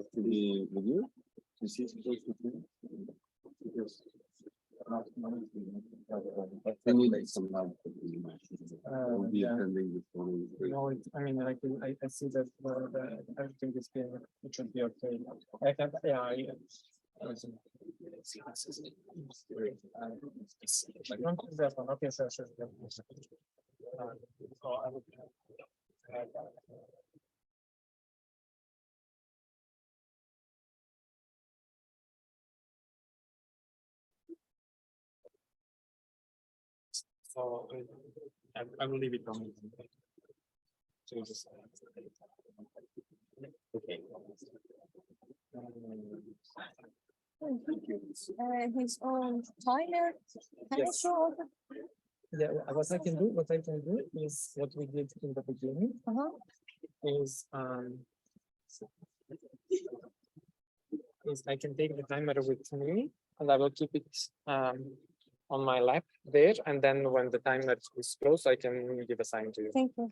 to be with you to see because I need some help. We'll be attending this morning. No, I mean, I see that everything is being, it should be okay. I can, yeah, I don't think that one. Okay, sure. So I would. So I will leave it on. Okay. His own timer. Can you Yes. show? Yeah, what I can do is what we did in the beginning is I can take the timer with me and I will keep it on my lap there, and then when the timer is closed, I can give a sign to you. Thank you.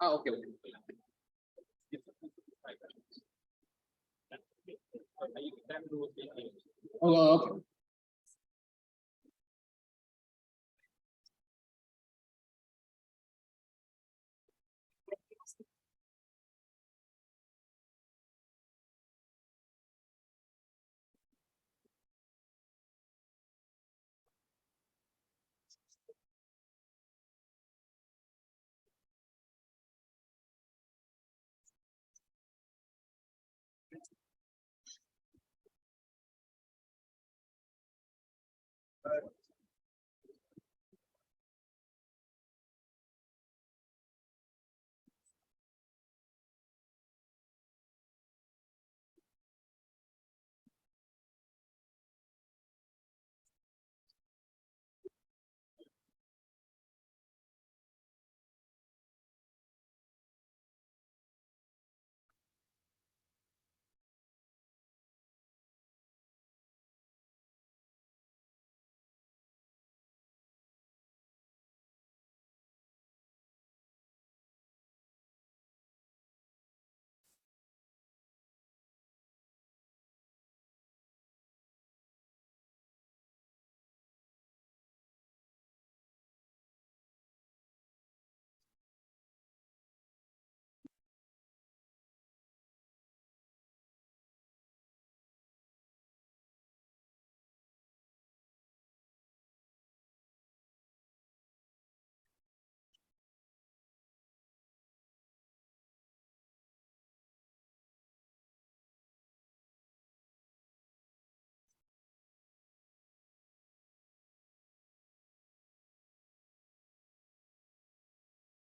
Okay. Oh, okay.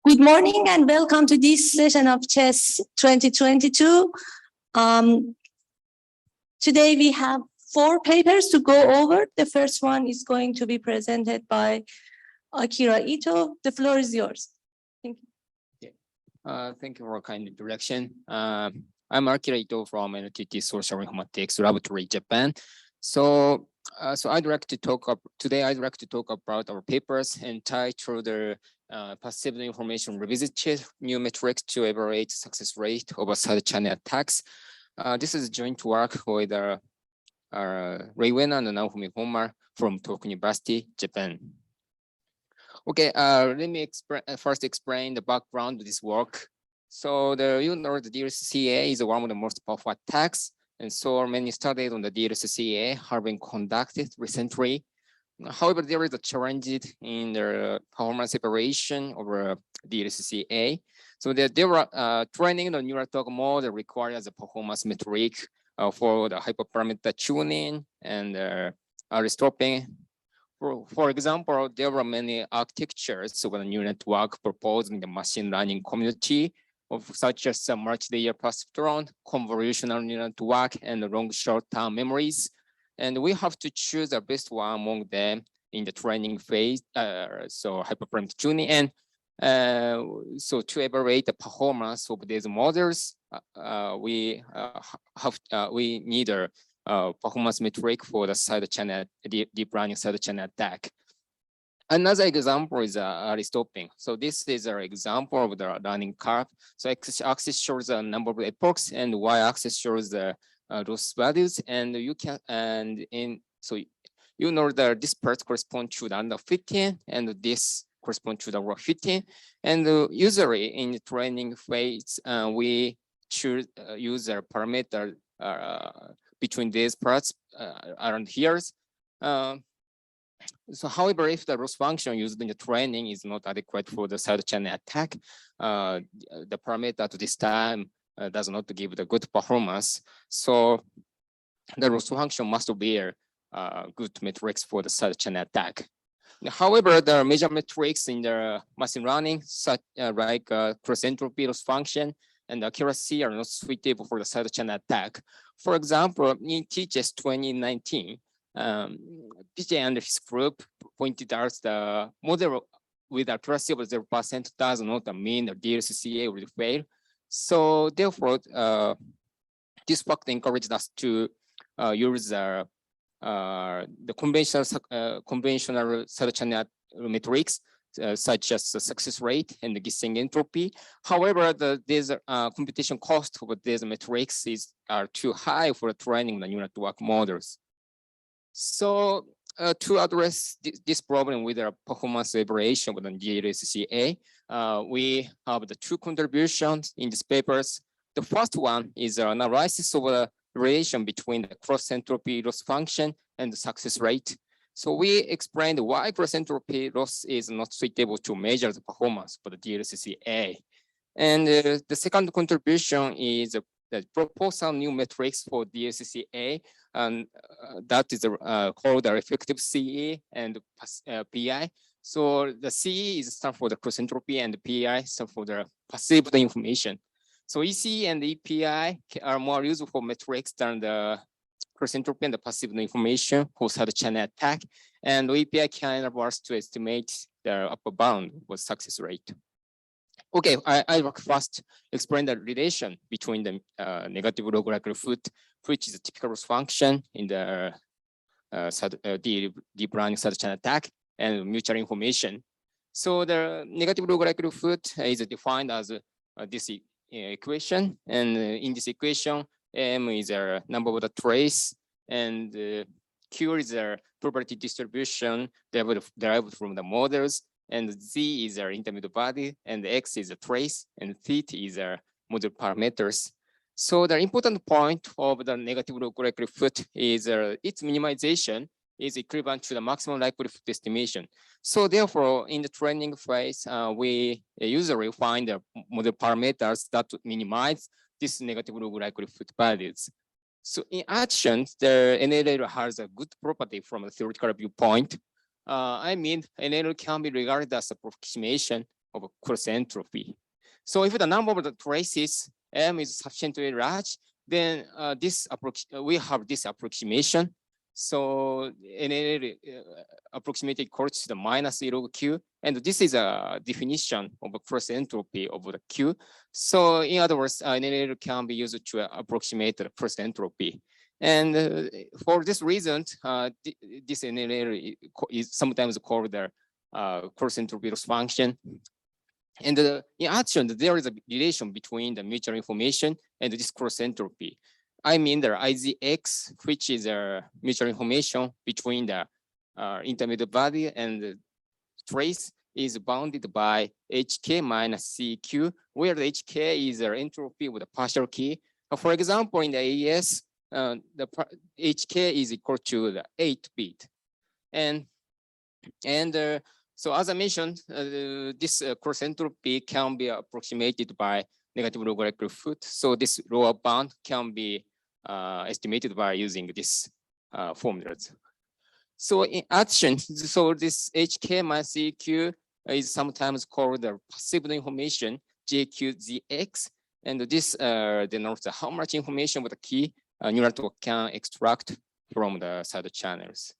Good morning and welcome to this session of Chess 2022. Today we have 4 papers to go over. The first one is going to be presented by Akira Ito. The floor is yours. Thank you. Thank you for kind introduction. I'm Akira Ito from NTT Social Informatics Laboratory, Japan. So I'd like to talk about our papers entitled Passive Information Revisited New Metrics to Evaluate Success Rate of Side Channel Attacks. This is joint work with Ray Wen and Naofumi Homar from Tokyo University, Japan. Okay, let me first explain the background of this work. So the DLCCA is one of the most powerful attacks, and so many studies on the DLCCA have been conducted recently. However, there is a challenge in the performance separation over DLCCA. So there were training the neural network model requires a performance metric for the hyperparameter tuning and restoring. For example, there were many architectures of a neural network proposed in the machine learning community, such as multi-layer perceptron, convolutional neural network, and long short-term memories. And we have to choose the best one among them in the training phase, so hyperparameter tuning. And so to evaluate the performance of these models, we need a performance metric for the side channel, deep learning side channel attack. Another example is early stopping. So this is an example of the learning curve. So x-axis shows the number of epochs, and y-axis shows the loss values. And you can so you know that this part corresponds to the under 15, and this corresponds to the over 15. And usually in the training phase, we choose use a parameter between these parts around here. So however, if the loss function used in the training is not adequate for the side channel attack, the parameter at this time does not give the good performance. So the loss function must be a good metrics for the side channel attack. However, the major metrics in the machine learning, such like cross entropy loss function and accuracy, are not suitable for the side channel attack. For example, in TGS 2019, PJ and his group pointed out the model with accuracy of 0% does not mean the DLCCA will fail. So therefore, this fact encouraged us to use the conventional side channel metrics, such as the success rate and the guessing entropy. However, these computation cost of these metrics are too high for training the neural network models. So to address this problem with the performance evaluation with the DLCCA, we have the two contributions in these papers. The first one is an analysis of the relation between the cross entropy loss function and the success rate. So we explained why cross entropy loss is not suitable to measure the performance for the DLCCA. And the second contribution is the proposal new metrics for DLCCA, and that is called the effective CE and PI. So the CE is stand for the cross entropy, and the PI stand for the perceived information. So EC and EPI are more useful for metrics than the cross entropy and the perceived information for side channel attack. And EPI can enable us to estimate the upper bound of success rate. Okay, I will first explain the relation between the negative log likelihood, which is a typical loss function in the deep learning side channel attack, and mutual information. So the negative log likelihood is defined as this equation, and in this equation, M is a number of the trace, and Q is a probability distribution derived from the models, and Z is our intermediate body, and X is a trace, and theta is our model parameters. So the important point of the negative log likelihood is its minimization is equivalent to the maximum likelihood estimation. So therefore, in the training phase, we usually find the model parameters that minimize this negative log likelihood values. So in action, the NLL has a good property from a theoretical viewpoint. I mean, NLL can be regarded as approximation of a cross entropy. So if the number of the traces M is sufficiently large, then we have this approximation. So NLL approximated equals to the minus E log Q, and this is a definition of a cross entropy of the Q. So in other words, NLL can be used to approximate the cross entropy. And for this reason, this NLL is sometimes called the cross entropy loss function. And in action, there is a relation between the mutual information and this cross entropy. I mean the IZX, which is a mutual information between the intermediate body and the trace, is bounded by HK minus CQ, where the HK is the entropy with a partial key. For example, in the AES, the HK is equal to the 8 bit. And And so as I mentioned, this cross entropy can be approximated by negative logarithmic foot. So this lower bound can be estimated by using this formulas. So in addition, so this HK minus CQ is sometimes called the passive information JQZX, and this denotes how much information with the key neural network can extract from the side channels.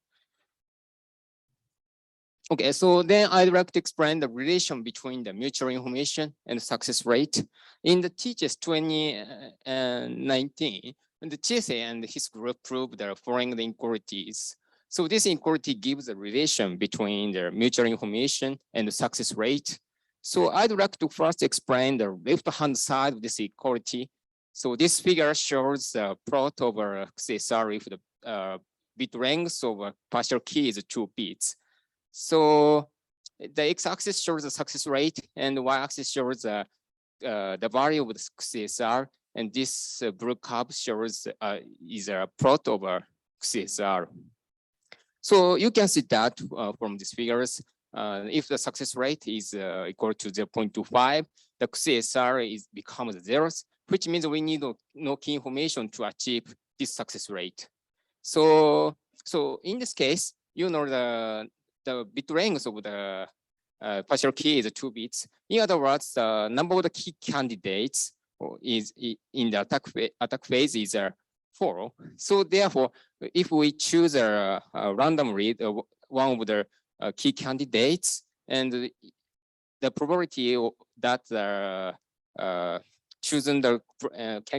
Okay, so then I'd like to explain the relation between the mutual information and success rate. In the TGS 2019, the TSA and his group proved the following inequalities. So this inequality gives a relation between the mutual information and the success rate. So I'd like to first explain the left-hand side of this equality. So this figure shows the plot of XSR if the bit length of a partial key is 2 bits. So the x-axis shows the success rate, and the y-axis shows the value of the XSR, and this blue curve shows is a plot of XSR. So you can see that from these figures, if the success rate is equal to 0.25, the XSR becomes 0, which means we need no key information to achieve this success rate. So in this case, you know the bit length of the partial key is 2 bits. In other words, the number of the key candidates is in the attack phase is 4. So therefore, if we choose a random read one of the key candidates, and the probability that choosing the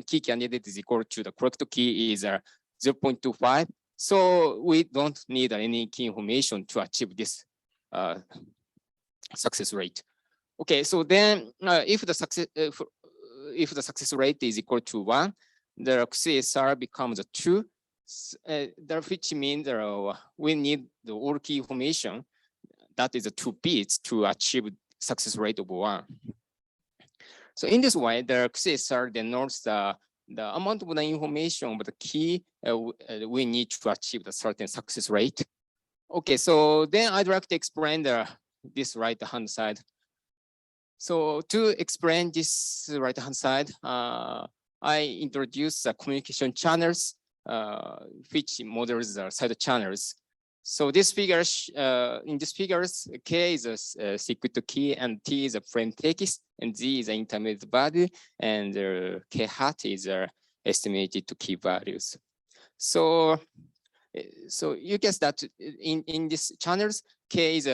key candidate is equal to the correct key is 0.25. So we don't need any key information to achieve this success rate. Okay, so then if the success rate is equal to 1, the XSR becomes 2, which means we need the all key information that is 2 bits to achieve success rate of 1. So in this way, the XSR denotes the amount of the information of the key we need to achieve the certain success rate. Okay, so then I'd like to explain this right-hand side. So to explain this right-hand side, I introduce the communication channels, which models the side channels. So this figure, in these figures, K is a secret key, and T is a plain text, and Z is an intermediate value, and K hat is estimated to key values. So you guess that in these channels, K is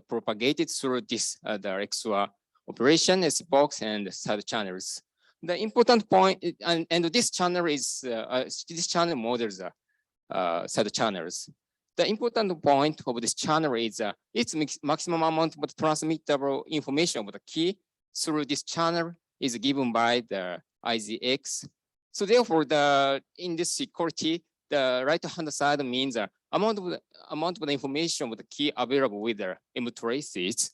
propagated through this the XOR operation, S box, and side channels. The important point, and this channel is this channel models side channels. The important point of this channel is its maximum amount of transmittable information of the key through this channel is given by the IZX. So therefore, in this equality, the right-hand side means the amount of the information of the key available with the M traces.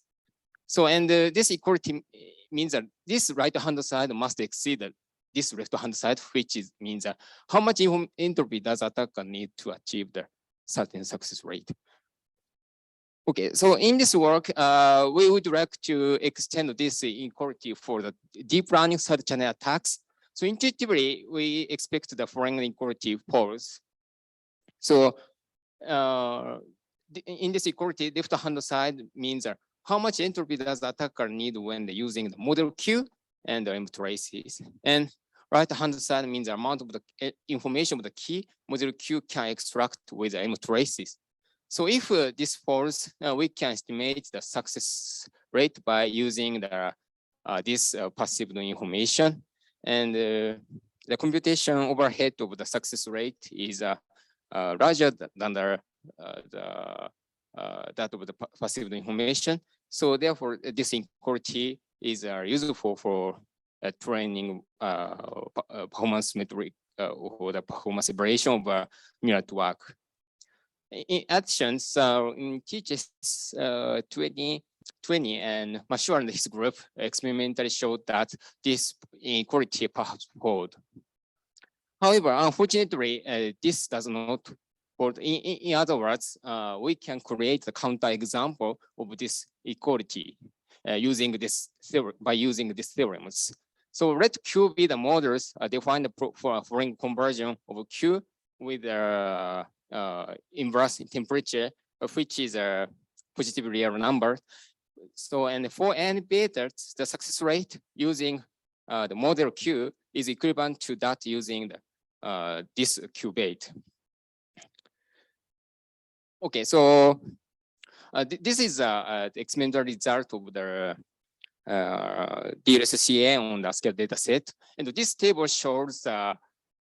So and this equality means that this right-hand side must exceed this left-hand side, which means how much entropy does attacker need to achieve the certain success rate. Okay, so in this work, we would like to extend this inequality for the deep learning side channel attacks. So intuitively, we expect the following inequality falls. So in this equality, left-hand side means how much entropy does the attacker need when using the model Q and the M traces. And right-hand side means the amount of the information of the key model Q can extract with the M traces. So if this falls, we can estimate the success rate by using this passive information. And the computation overhead of the success rate is larger than that of the passive information. So therefore, this inequality is useful for training performance metric or the performance evaluation of a neural network. In addition, so in TGS 2020, and Mashua and his group experimentally showed that this inequality perhaps hold. However, unfortunately, this does not in other words, we can create the counterexample of this equality using this theorem by using these theorems. So let Q be the models defined for a foreign conversion of Q with inverse temperature, which is a positive real number. So, and for n beta, the success rate using the model Q is equivalent to that using the, this Q beta. Okay, so this is the experimental result of the DLSCA on the scale data set. And this table shows how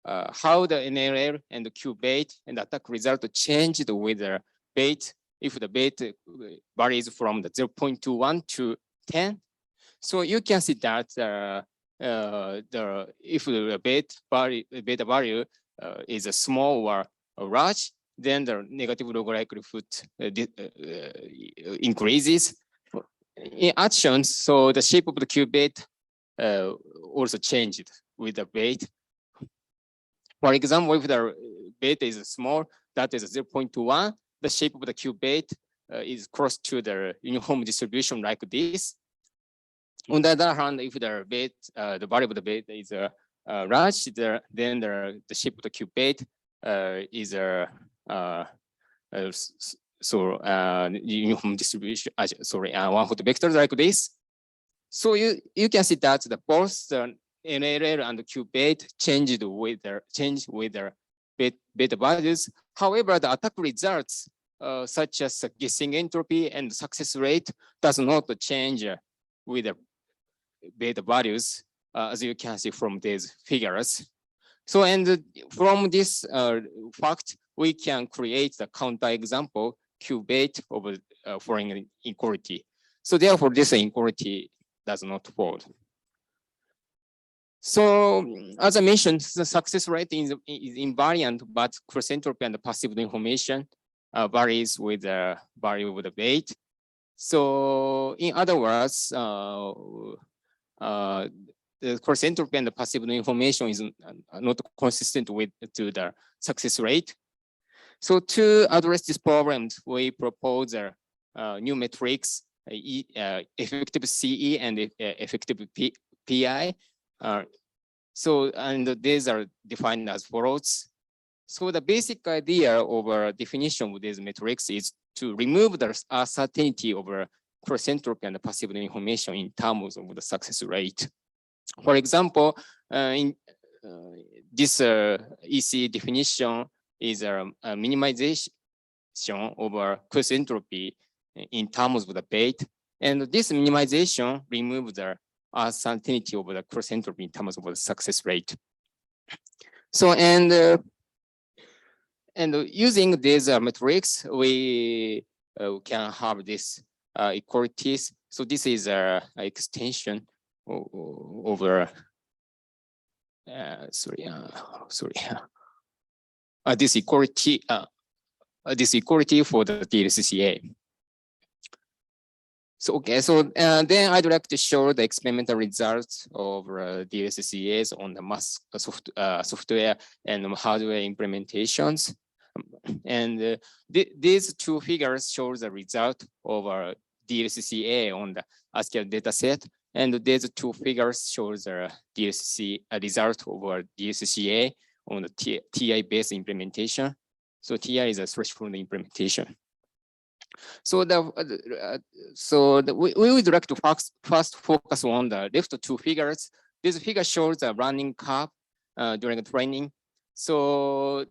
the NLL and the Q bait and attack result changed with the bait if the bait varies from the 0.21 to 10. So you can see that if the beta value is a small or large, then the negative log likelihood increases. In actions, so the shape of the Q bait also changed with the bait. For example, if the beta is small, that is 0.21, the shape of the Q bait is close to the uniform distribution like this. On the other hand, if the bait, the value of the bait is large, then the shape of the Q bait is uniform distribution. One hot vector like this. So you can see that the both the NLL and the Q bait changed with their beta values. However, the attack results such as guessing entropy and success rate does not change with the beta values, as you can see from these figures. So, and from this fact, we can create the counterexample Q bait of foreign inequality. So therefore, this inequality does not hold. So as I mentioned, the success rate is invariant, but cross entropy and the passive information varies with the value of the bait. So in other words, the cross entropy and the passive information is not consistent with the success rate. So to address this problem, we propose new metrics, effective CE and effective PI. So, and these are defined as follows. So the basic idea of definition of these metrics is to remove the uncertainty of cross entropy and passive information in terms of the success rate. For example, in this EC definition is a minimization over cross entropy in terms of the bait, and this minimization removes the uncertainty of the cross entropy in terms of the success rate. So and using these metrics, we can have this equalities. So this is an extension over this equality for the DLSCA. So okay, so then I'd like to show the experimental results of DLSCAs on the mass software and hardware implementations. And these two figures show the result of DLSCA on the ASCII dataset, and these two figures show the result of DLSCA on the TI-based implementation. So TI is a threshold implementation. So we would like to first focus on the left two figures. This figure shows the running curve during the training. So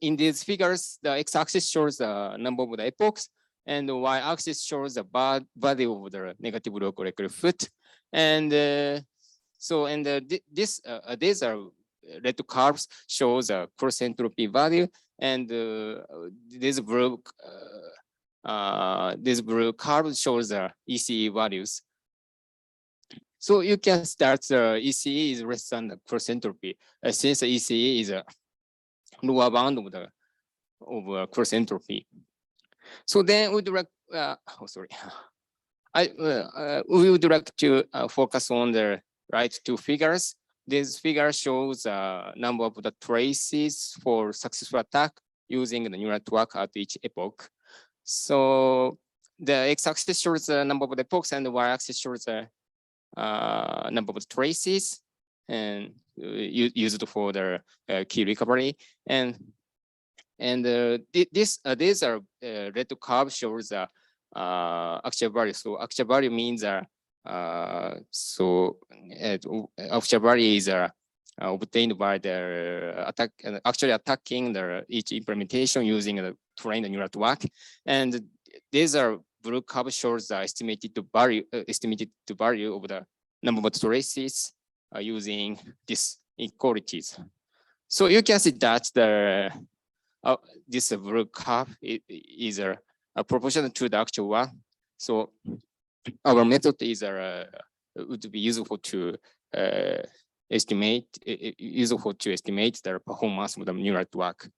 in these figures, the x-axis shows the number of the epochs, and the y-axis shows the value of the negative log likelihood. And these are red curves shows the cross entropy value, and this blue curve shows the ECE values. So you can start the ECE is less than the cross entropy, since the ECE is a lower bound of cross entropy. So then we'd like, we would like to focus on the right two figures. This figure shows number of the traces for successful attack using the neural network at each epoch. So the x-axis shows the number of epochs and the y-axis shows the number of traces and used for the key recovery. And these are red curve shows the actual value. So actual value means actual value is obtained by the actually attacking each implementation using the trained neural network. And these are blue curve shows the estimated value of the number of traces using these inequalities. So you can see that this blue curve is proportional to the actual one. So our method is would be useful to estimate the performance of the neural network.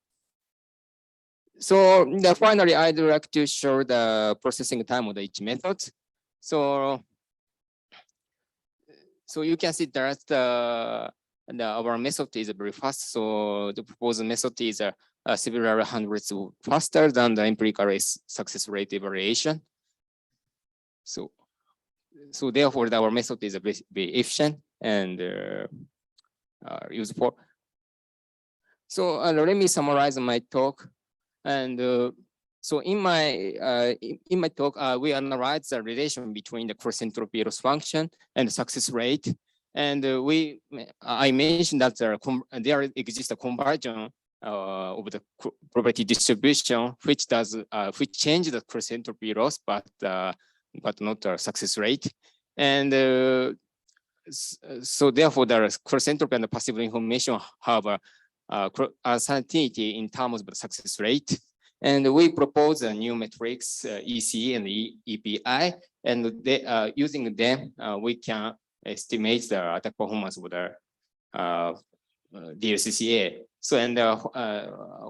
So finally, I'd like to show the processing time of each method. So you can see that our method is very fast. So the proposed method is several hundreds faster than the empirical success rate evaluation. So therefore, our method is very efficient and useful. So let me summarize my talk. And so in my talk, we analyze the relation between the cross entropy loss function and the success rate. And I mentioned that there exists a conversion of the probability distribution, which change the cross entropy loss, but not the success rate. And so therefore, the cross entropy and the passive information have uncertainty in terms of the success rate. And we propose a new metrics, EC and EPI, and using them, we can estimate the attack performance of the DLCCA. So, and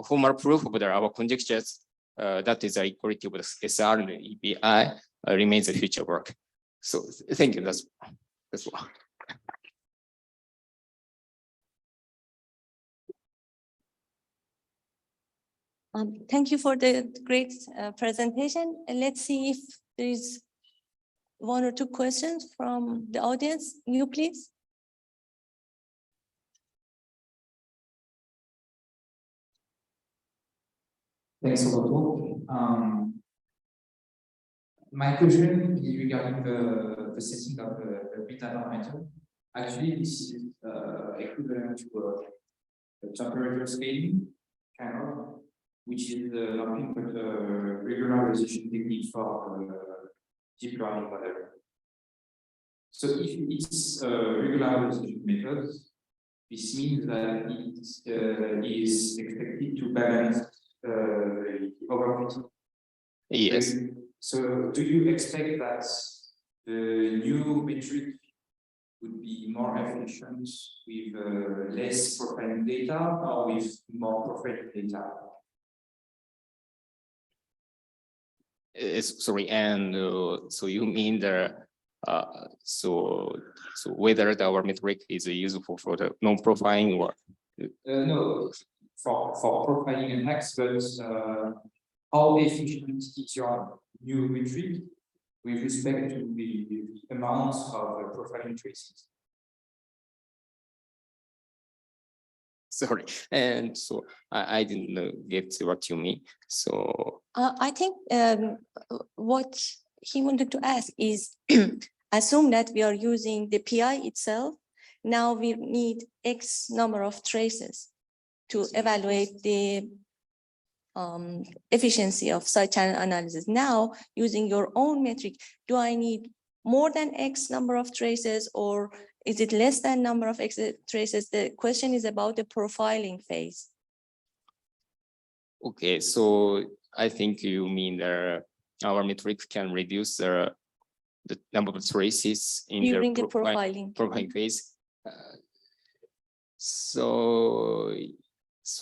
formal proof of our conjectures, that is the equality of the SR and the EPI, remains a future work. So, thank you. That's all. Thank you for the great presentation. And let's see if there is one or two questions from the audience. You, please. Thanks a lot. My question is regarding the setting of the beta parameter. Actually, this is equivalent to a temperature scaling, kind of, which is nothing but a regularization technique for deep learning model. So if it's a regularization method, this means that it is expected to balance overfitting. Yes. So do you expect that the new metric would be more efficient with less profiling data or with more profiling data? Sorry, and so you mean so whether our metric is useful for the non-profiling or no, for profiling and hacks, but how efficient is your new metric with respect to the amount of profiling traces? Sorry, and so I didn't get what you mean. So I think what he wanted to ask is assume that we are using the PI itself. Now we need X number of traces to evaluate the efficiency of side channel analysis. Now, using your own metric, do I need more than X number of traces, or is it less than number of X traces? The question is about the profiling phase. okay, so I think you mean our metrics can reduce the number of traces in During the the profiling phase. So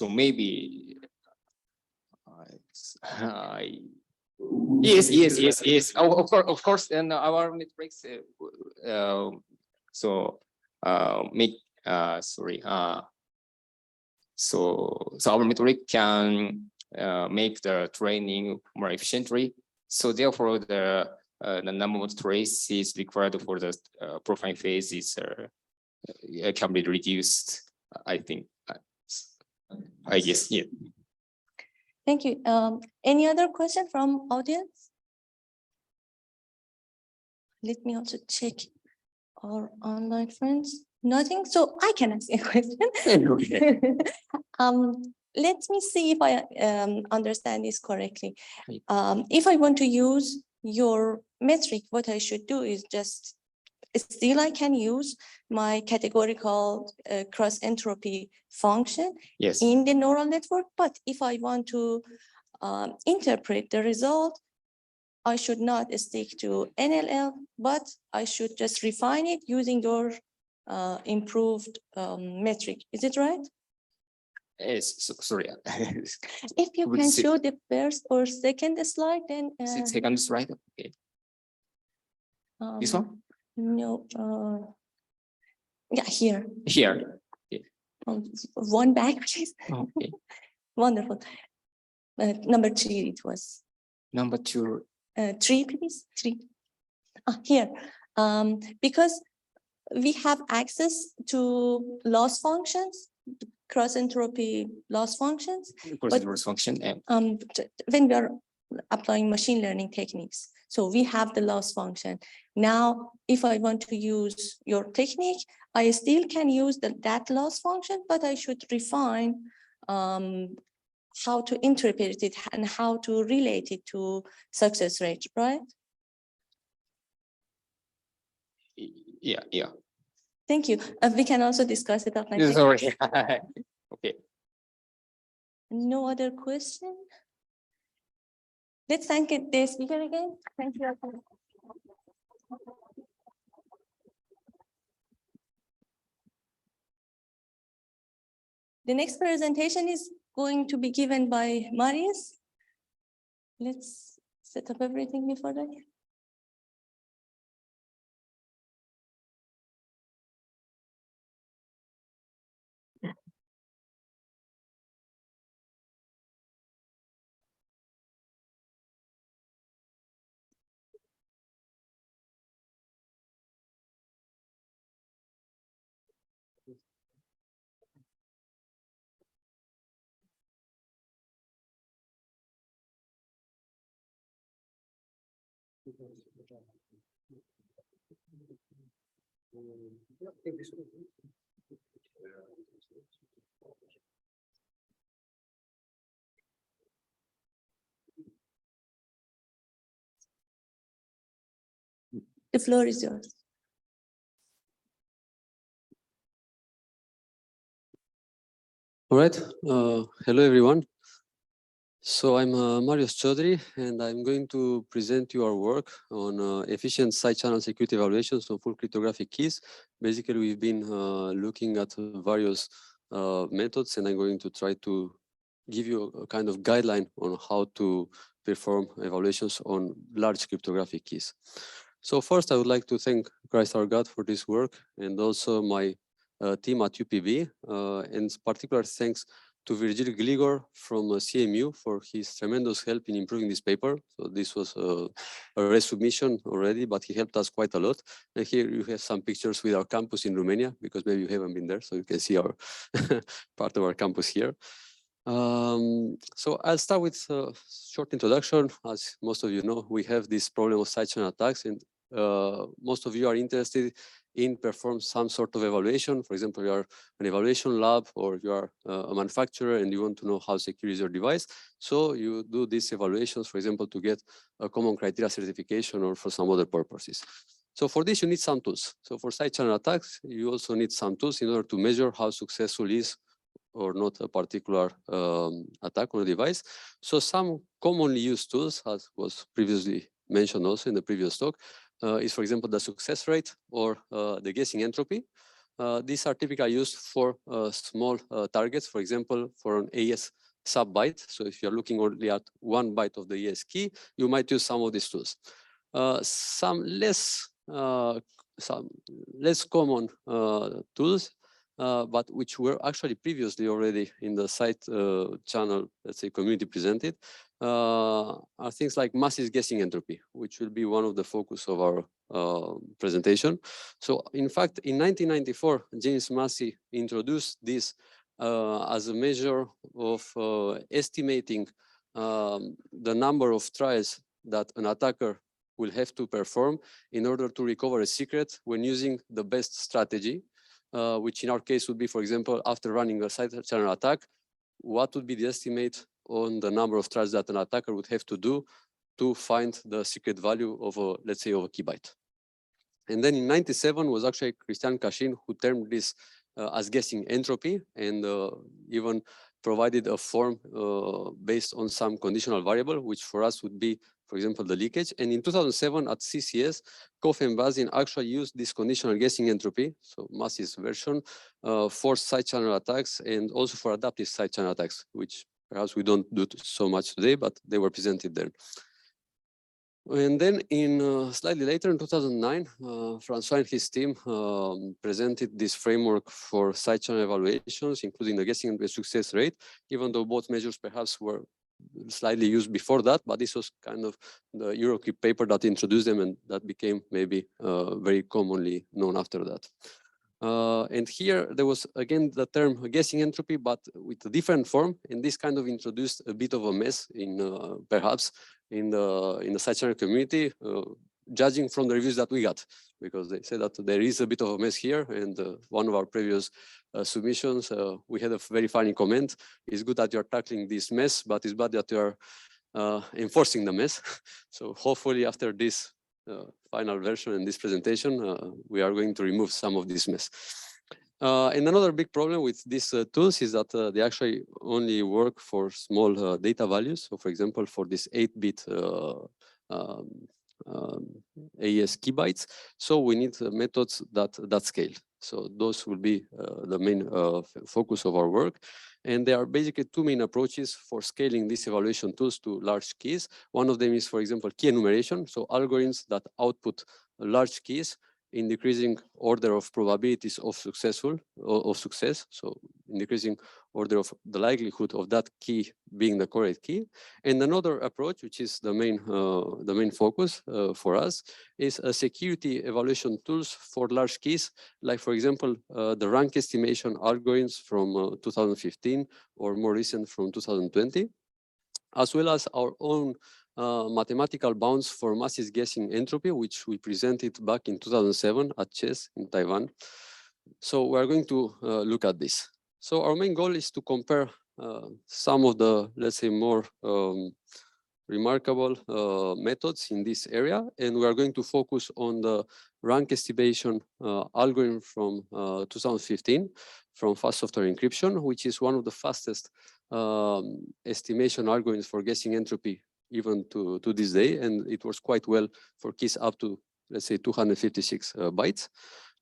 maybe yes. Of course, and our metrics so our metric can make the training more efficiently. So therefore, the number of traces required for the profiling phase is can be reduced. I think. I guess, yeah. Thank you. Any other question from audience? Let me also check our online friends. Nothing, so I can ask a question. Okay. Let me see if I understand this correctly. Right. If I want to use your metric, what I should do is just still I can use my categorical cross entropy function Yes. in the neural network. But if I want to interpret the result, I should not stick to NLL, but I should just refine it using your improved metric. Is it right? Yes. Sorry. If you Would can say- show the first or second slide, then Second slide. Okay. This one? No. Yeah, here. Here. One back, please. Okay. Wonderful. Number 3, it was. Number 2. 3, please. 3. Here. Because we have access to loss functions, cross entropy loss functions. Cross function. When we are applying machine learning techniques. So we have the loss function. Now, if I want to use your technique, I still can use that loss function, but I should refine how to interpret it and how to relate it to success rate, right? Yeah. Yeah. Thank you. We can also discuss it offline. Sorry. Okay. No other question? Let's thank the speaker again. Thank you. The next presentation is going to be given by Marius. Let's set up everything before that. The floor is yours. All right. Hello, everyone. So I'm Marius Chaudhry, and I'm going to present you our work on efficient side channel security evaluations of full cryptographic keys. Basically, we've been looking at various methods, and I'm going to try to give you a kind of guideline on how to perform evaluations on large cryptographic keys. So first, I would like to thank Christ our God for this work, and also my team at UPB, and particular thanks to Virgil Gligor from CMU for his tremendous help in improving this paper. So this was a resubmission already, but he helped us quite a lot. And here you have some pictures with our campus in Romania, because maybe you haven't been there, so you can see our part of our campus here. So I'll start with a short introduction. As most of you know, we have this problem of side channel attacks, and most of you are interested in perform some sort of evaluation. For example, you are an evaluation lab, or you are a manufacturer and you want to know how secure is your device. So you do these evaluations, for example, to get a common criteria certification or for some other purposes. So for this, you need some tools. So for side channel attacks, you also need some tools in order to measure how successful is or not a particular attack on a device. So some commonly used tools, as was previously mentioned also in the previous talk, is, for example, the success rate or the guessing entropy. These are typically used for small targets, for example, for an AES sub-byte. So if you're looking only at 1 byte of the AES key, you might use some of these tools. Some less common tools but which were actually previously already in the site channel, let's say community presented, are things like Massey's guessing entropy, which will be one of the focus of our presentation. So in fact, in 1994, James Massey introduced this as a measure of estimating the number of tries that an attacker will have to perform in order to recover a secret when using the best strategy, which in our case would be, for example, after running a side channel attack, what would be the estimate on the number of tries that an attacker would have to do to find the secret value of a, let's say, of a key byte. And then in 97 was actually Christian Cashin who termed this as guessing entropy, and even provided a form based on some conditional variable, which for us would be, for example, the leakage. And in 2007 at CCS, Koff and Bazin actually used this conditional guessing entropy, so Massey's version, for side channel attacks and also for adaptive side channel attacks, which perhaps we don't do so much today, but they were presented there. And then in slightly later in 2009, François and his team presented this framework for side channel evaluations, including the guessing and success rate, even though both measures perhaps were slightly used before that, but this was kind of the Eurocrypt paper that introduced them, and that became maybe very commonly known after that. And here there was again the term guessing entropy, but with a different form, and this kind of introduced a bit of a mess in perhaps in the side channel community, judging from the reviews that we got, because they said that there is a bit of a mess here. And one of our previous submissions, we had a very funny comment: "It's good that you're tackling this mess, but it's bad that you're enforcing the mess." So hopefully after this final version in this presentation, we are going to remove some of this mess. And another big problem with these tools is that they actually only work for small data values. So for example, for this 8-bit AES key bytes, so we need methods that scale. So those will be the main focus of our work. And there are basically two main approaches for scaling these evaluation tools to large keys. One of them is, for example, key enumeration. So algorithms that output large keys in decreasing order of probabilities of success. So in decreasing order of the likelihood of that key being the correct key. And another approach, which is the main focus for us, is a security evaluation tools for large keys, like for example, the rank estimation algorithms from 2015 or more recent from 2020, as well as our own mathematical bounds for Massey's guessing entropy, which we presented back in 2007 at CHES in Taiwan. So we're going to look at this. So our main goal is to compare some of the, let's say, more remarkable methods in this area. And we are going to focus on the rank estimation algorithm from 2015 from fast software encryption, which is one of the fastest estimation algorithms for guessing entropy even to this day. And it works quite well for keys up to, let's say, 256 bytes.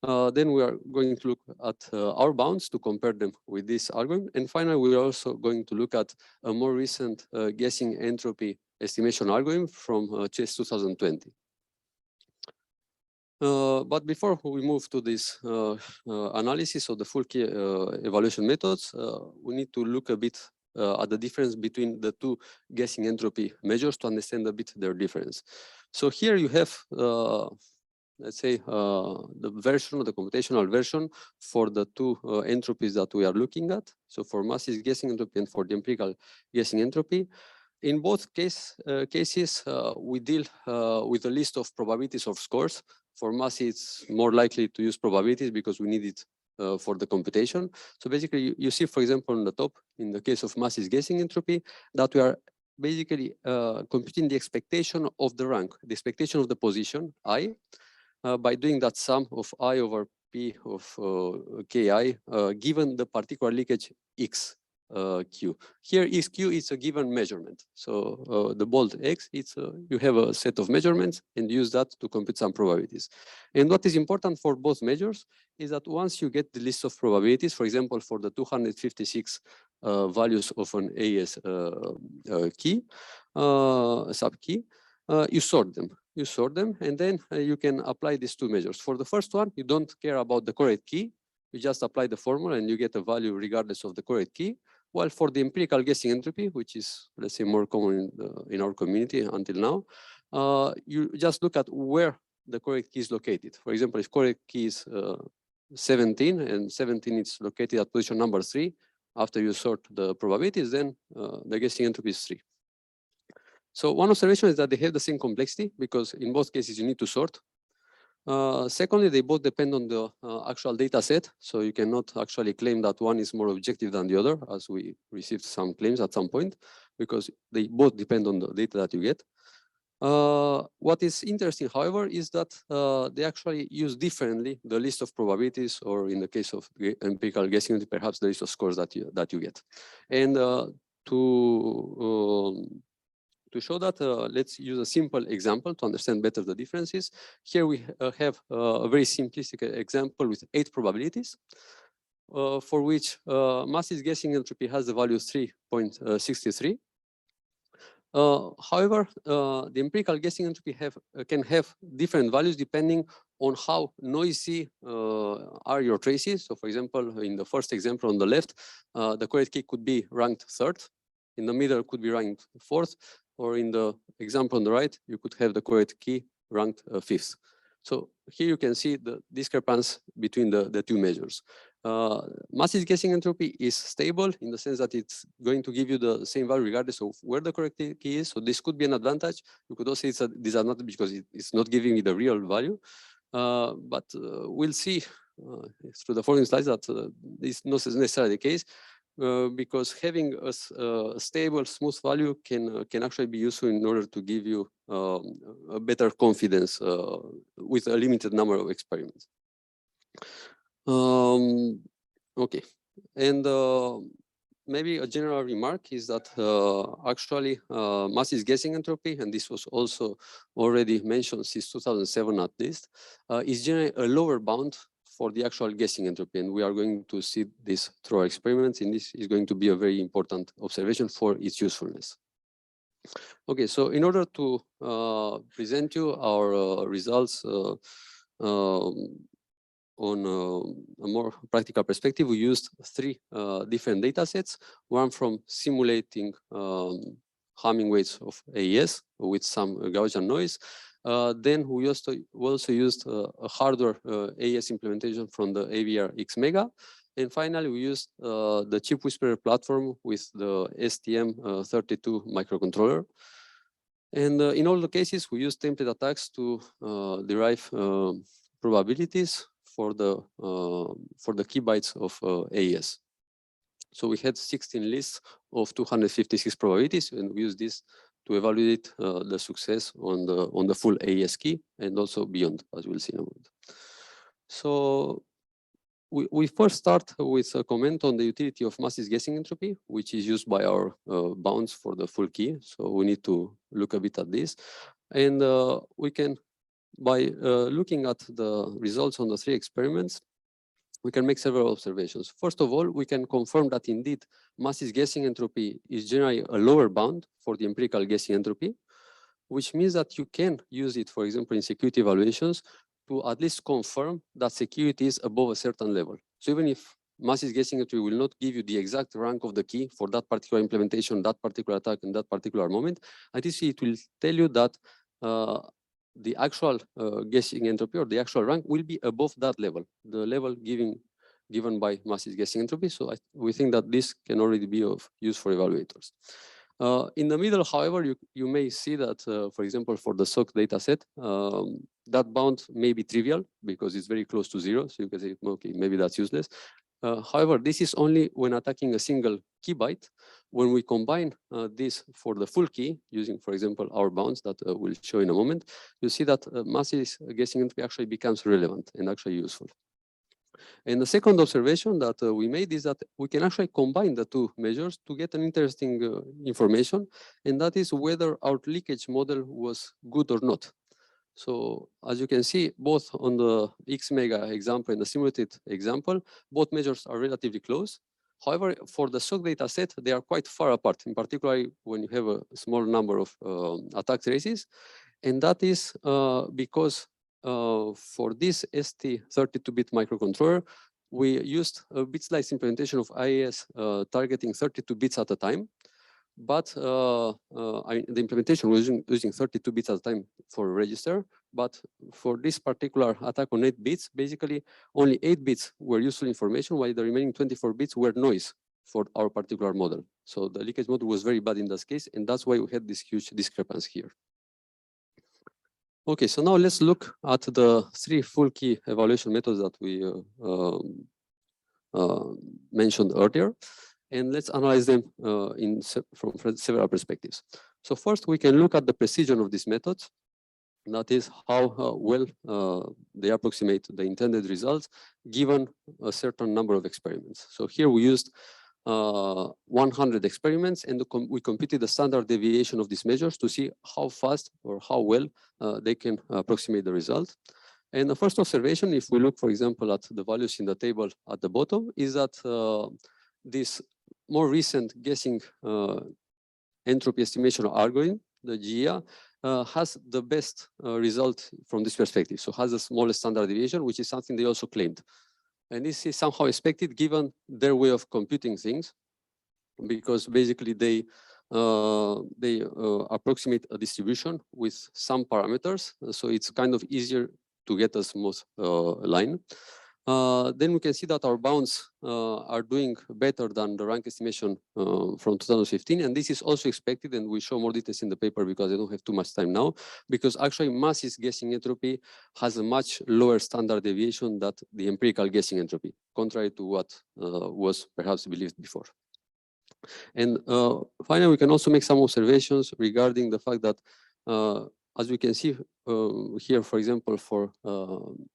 Then we are going to look at our bounds to compare them with this algorithm. And finally, we are also going to look at a more recent guessing entropy estimation algorithm from CHES 2020. But before we move to this analysis of the full key evaluation methods, we need to look a bit at the difference between the two guessing entropy measures to understand a bit their difference. So here you have let's say, the version, the computational version for the two entropies that we are looking at. So for Massey's guessing entropy and for the empirical guessing entropy. In both cases, we deal with a list of probabilities of scores. For Massey, it's more likely to use probabilities because we need it for the computation. So basically, you see, for example, on the top, in the case of Massey's guessing entropy, that we are basically computing the expectation of the rank, the expectation of the position, I, by doing that sum of I over P of Ki, given the particular leakage X Q. Here XQ is a given measurement. So the bold X, it's you have a set of measurements and use that to compute some probabilities. And what is important for both measures is that once you get the list of probabilities, for example, for the 256 values of an AES key, subkey, you sort them. You sort them, and then you can apply these two measures. For the first one, you don't care about the correct key. you just apply the formula and you get a value regardless of the correct key. While for the empirical guessing entropy, which is, let's say, more common in our community until now, you just look at where the correct key is located. For example, if correct key is 17 and 17 is located at position number 3, after you sort the probabilities, then the guessing entropy is 3. So one observation is that they have the same complexity because in both cases you need to sort. Secondly, they both depend on the actual data set. So you cannot actually claim that one is more objective than the other, as we received some claims at some point, because they both depend on the data that you get. What is interesting, however, is that they actually use differently the list of probabilities, or in the case of empirical guessing, perhaps the list of scores that you get. And to show that, let's use a simple example to understand better the differences. Here we have a very simplistic example with 8 probabilities, for which Massey's guessing entropy has the value 3.63. However, the empirical guessing entropy can have different values depending on how noisy are your traces. So for example, in the first example on the left, the correct key could be ranked 3rd, in the middle could be ranked 4th, or in the example on the right, you could have the correct key ranked 5th. So here you can see the discrepancy between the two measures. Massey's guessing entropy is stable in the sense that it's going to give you the same value regardless of where the correct key is. So this could be an advantage. You could also say it's a disadvantage because it's not giving you the real value. But we'll see through the following slides that this is not necessarily the case. Because having a stable, smooth value can actually be useful in order to give you a better confidence with a limited number of experiments. Okay, and maybe a general remark is that actually Massey's guessing entropy, and this was also already mentioned since 2007 at least, is generally a lower bound for the actual guessing entropy, and we are going to see this through our experiments, and this is going to be a very important observation for its usefulness. Okay, so in order to present you our results on a more practical perspective, we used 3 different data sets, one from simulating Hamming weights of AES with some Gaussian noise. Then we also used a hardware AES implementation from the AVR X-Mega. And finally, we used the Chip Whisperer platform with the STM32 microcontroller. And in all the cases, we used template attacks to derive probabilities for the key bytes of AES. So we had 16 lists of 256 probabilities, and we used this to evaluate the success on the full AES key and also beyond, as we'll see in a moment. So we first start with a comment on the utility of Massey's guessing entropy, which is used by our bounds for the full key. So we need to look a bit at this, and we can, by looking at the results on the 3 experiments, we can make several observations. First of all, we can confirm that indeed Massey's guessing entropy is generally a lower bound for the empirical guessing entropy, which means that you can use it, for example, in security evaluations to at least confirm that security is above a certain level. So even if Massey's guessing entropy will not give you the exact rank of the key for that particular implementation, that particular attack, in that particular moment, at least it will tell you that the actual guessing entropy or the actual rank will be above that level, the level given by Massey's guessing entropy. So we think that this can already be of use for evaluators. In the middle, however, you may see that, for example, for the SOC dataset, that bound may be trivial because it's very close to 0. So you can say, okay, maybe that's useless. However, this is only when attacking a single key byte. When we combine this for the full key, using, for example, our bounds that we'll show in a moment, you see that Massey's guessing entropy actually becomes relevant and actually useful. And the second observation that we made is that we can actually combine the 2 measures to get an interesting information, and that is whether our leakage model was good or not. So as you can see, both on the X-Mega example and the simulated example, both measures are relatively close. However, for the SOC data set, they are quite far apart, in particular when you have a small number of attack traces. And that is because for this ST32-bit microcontroller, we used a bit slice implementation of IAS targeting 32 bits at a time. But the implementation was using 32 bits at a time for a register. But for this particular attack on 8 bits, basically only 8 bits were useful information, while the remaining 24 bits were noise for our particular model. So the leakage model was very bad in this case, and that's why we had this huge discrepancy here. Okay, so now let's look at the 3 full key evaluation methods that we mentioned earlier, and let's analyze them from several perspectives. So first, we can look at the precision of these methods. That is how well they approximate the intended results given a certain number of experiments. So here we used 100 experiments, and we computed the standard deviation of these measures to see how fast or how well they can approximate the result. And the first observation, if we look, for example, at the values in the table at the bottom, is that this more recent guessing entropy estimation algorithm, the GEA, has the best result from this perspective. So has the smallest standard deviation, which is something they also claimed. And this is somehow expected given their way of computing things, because basically they approximate a distribution with some parameters. So it's kind of easier to get a smooth line. Then we can see that our bounds are doing better than the rank estimation from 2015. And this is also expected, and we show more details in the paper because I don't have too much time now, because actually Massey's guessing entropy has a much lower standard deviation than the empirical guessing entropy, contrary to what was perhaps believed before. And finally, we can also make some observations regarding the fact that as we can see here, for example, for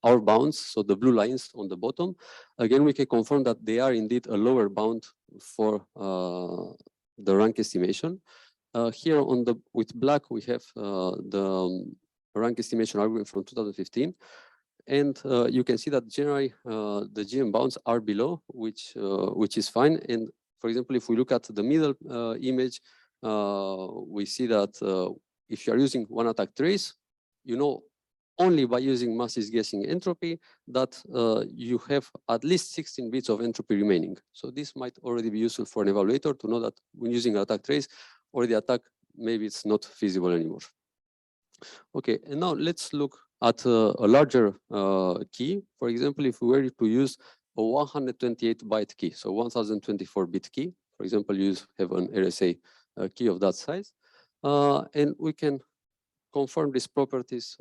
our bounds, so the blue lines on the bottom, again, we can confirm that they are indeed a lower bound for the rank estimation. Here on the with black, we have the rank estimation algorithm from 2015. And you can see that generally the GM bounds are below, which is fine. And for example, if we look at the middle image, we see that if you are using one attack trace, you know only by using Massey's guessing entropy that you have at least 16 bits of entropy remaining. So this might already be useful for an evaluator to know that when using an attack trace or the attack, maybe it's not feasible anymore. Okay, and now let's look at a larger key. For example, if we were to use a 128 byte key, so 1024 bit key, for example, you have an RSA key of that size. And we can confirm these properties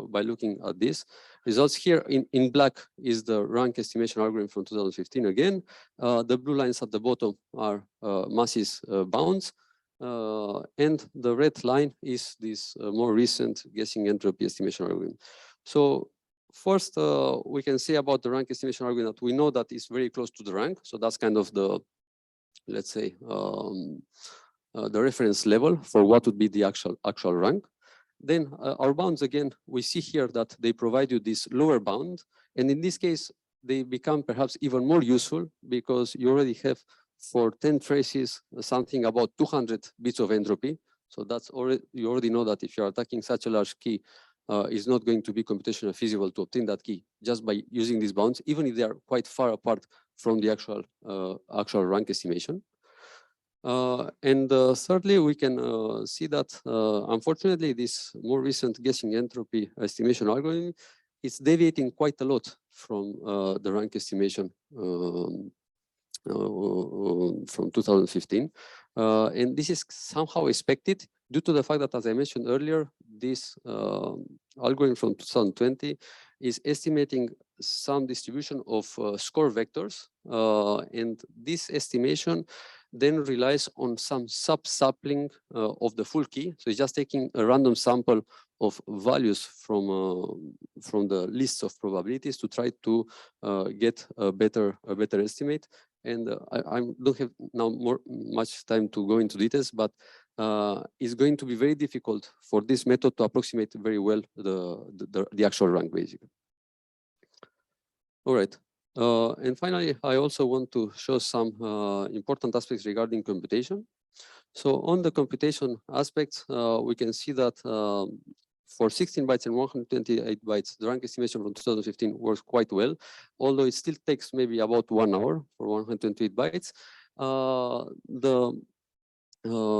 by looking at these results. Here in black is the rank estimation algorithm from 2015 again. The blue lines at the bottom are Massey's bounds. And the red line is this more recent guessing entropy estimation algorithm. So first, we can say about the rank estimation algorithm that we know that it's very close to the rank. So that's kind of the, let's say, the reference level for what would be the actual rank. Then our bounds, again, we see here that they provide you this lower bound. And in this case, they become perhaps even more useful because you already have for 10 traces something about 200 bits of entropy. So that's already, you already know that if you're attacking such a large key, it's not going to be computationally feasible to obtain that key just by using these bounds, even if they are quite far apart from the actual rank estimation. And thirdly, we can see that unfortunately, this more recent guessing entropy estimation algorithm is deviating quite a lot from the rank estimation from 2015. And this is somehow expected due to the fact that, as I mentioned earlier, this algorithm from 2020 is estimating some distribution of score vectors. And this estimation then relies on some sub-sampling of the full key. So it's just taking a random sample of values from the lists of probabilities to try to get a better estimate. And I don't have now much time to go into details, but it's going to be very difficult for this method to approximate very well the actual rank, basically. All right. And finally, I also want to show some important aspects regarding computation. So on the computation aspects, we can see that for 16 bytes and 128 bytes, the rank estimation from 2015 works quite well, although it still takes maybe about 1 hour for 128 bytes. The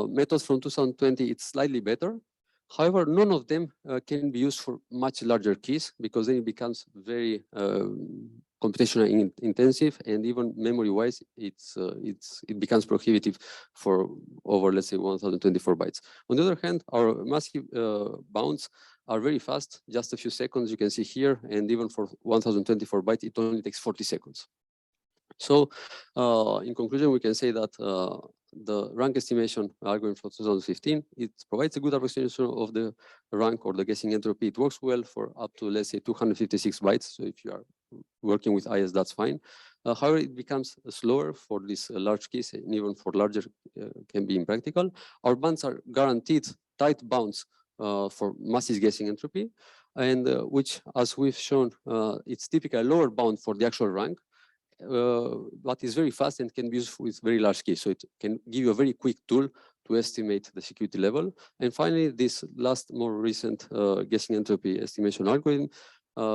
methods from 2020, it's slightly better. However, none of them can be used for much larger keys because then it becomes very computationally intensive, and even memory-wise, it becomes prohibitive for over, let's say, 1024 bytes. On the other hand, our massive bounds are very fast, just a few seconds, you can see here, and even for 1024 bytes, it only takes 40 seconds. So in conclusion, we can say that the rank estimation algorithm for 2015, it provides a good approximation of the rank or the guessing entropy. It works well for up to, let's say, 256 bytes. So if you are working with IS, that's fine. However, it becomes slower for these large keys, and even for larger can be impractical. Our bounds are guaranteed tight bounds for massive guessing entropy, and which, as we've shown, it's typically a lower bound for the actual rank. But is very fast and can be used with very large keys. So it can give you a very quick tool to estimate the security level. And finally, this last, more recent guessing entropy estimation algorithm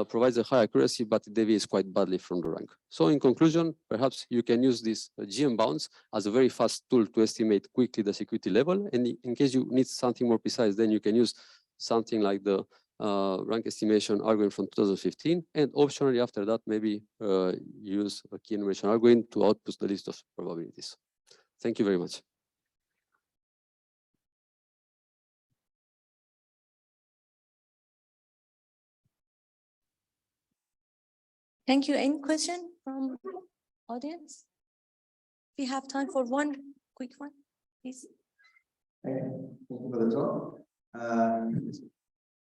provides a high accuracy, but it deviates quite badly from the rank. So in conclusion, perhaps you can use these GM bounds as a very fast tool to estimate quickly the security level. And in case you need something more precise, then you can use something like the rank estimation algorithm from 2015, and optionally after that, maybe use a key enumeration algorithm to output the list of probabilities. Thank you very much. Thank you. Any question from audience? We have time for one quick one, please. Thank you for the talk.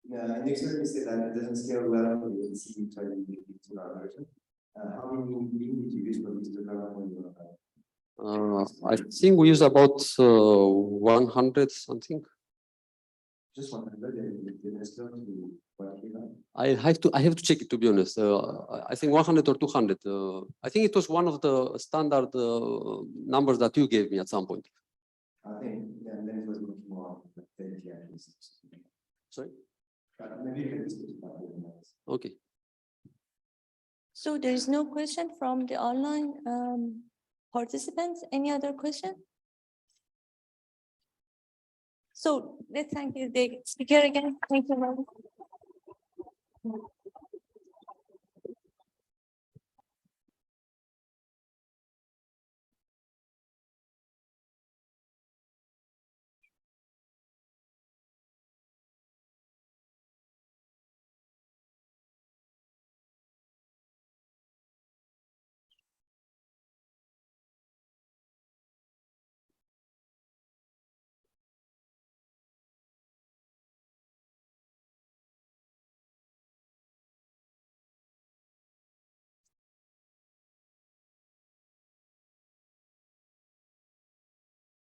In example, you say that it doesn't scale well for the ACD targeting to our version. How many need to use for this to cover when you I think we use about 100 something. just 100 and the scale to what you know? I have to check it, to be honest. I think 100 or 200. I think it was one of the standard numbers that you gave me at some point. I think then it was much more like 30 actually. Sorry? Maybe you can speak about it. Okay. So there is no question from the online participants. Any other question? So let's thank you, the speaker again. Thank you very much.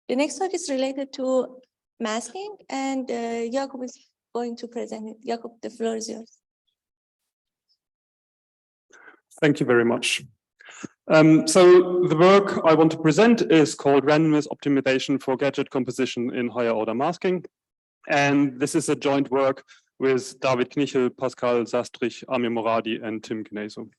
The next talk is related to masking, and Jakob is going to present it. Jakob, the floor is yours. Thank you very much. So the work I want to present is called Randomness Optimization for Gadget Composition in Higher Order Masking. And this is a joint work with David Knichel, Pascal Sastrich, Amir Moradi, and Tim Gneso.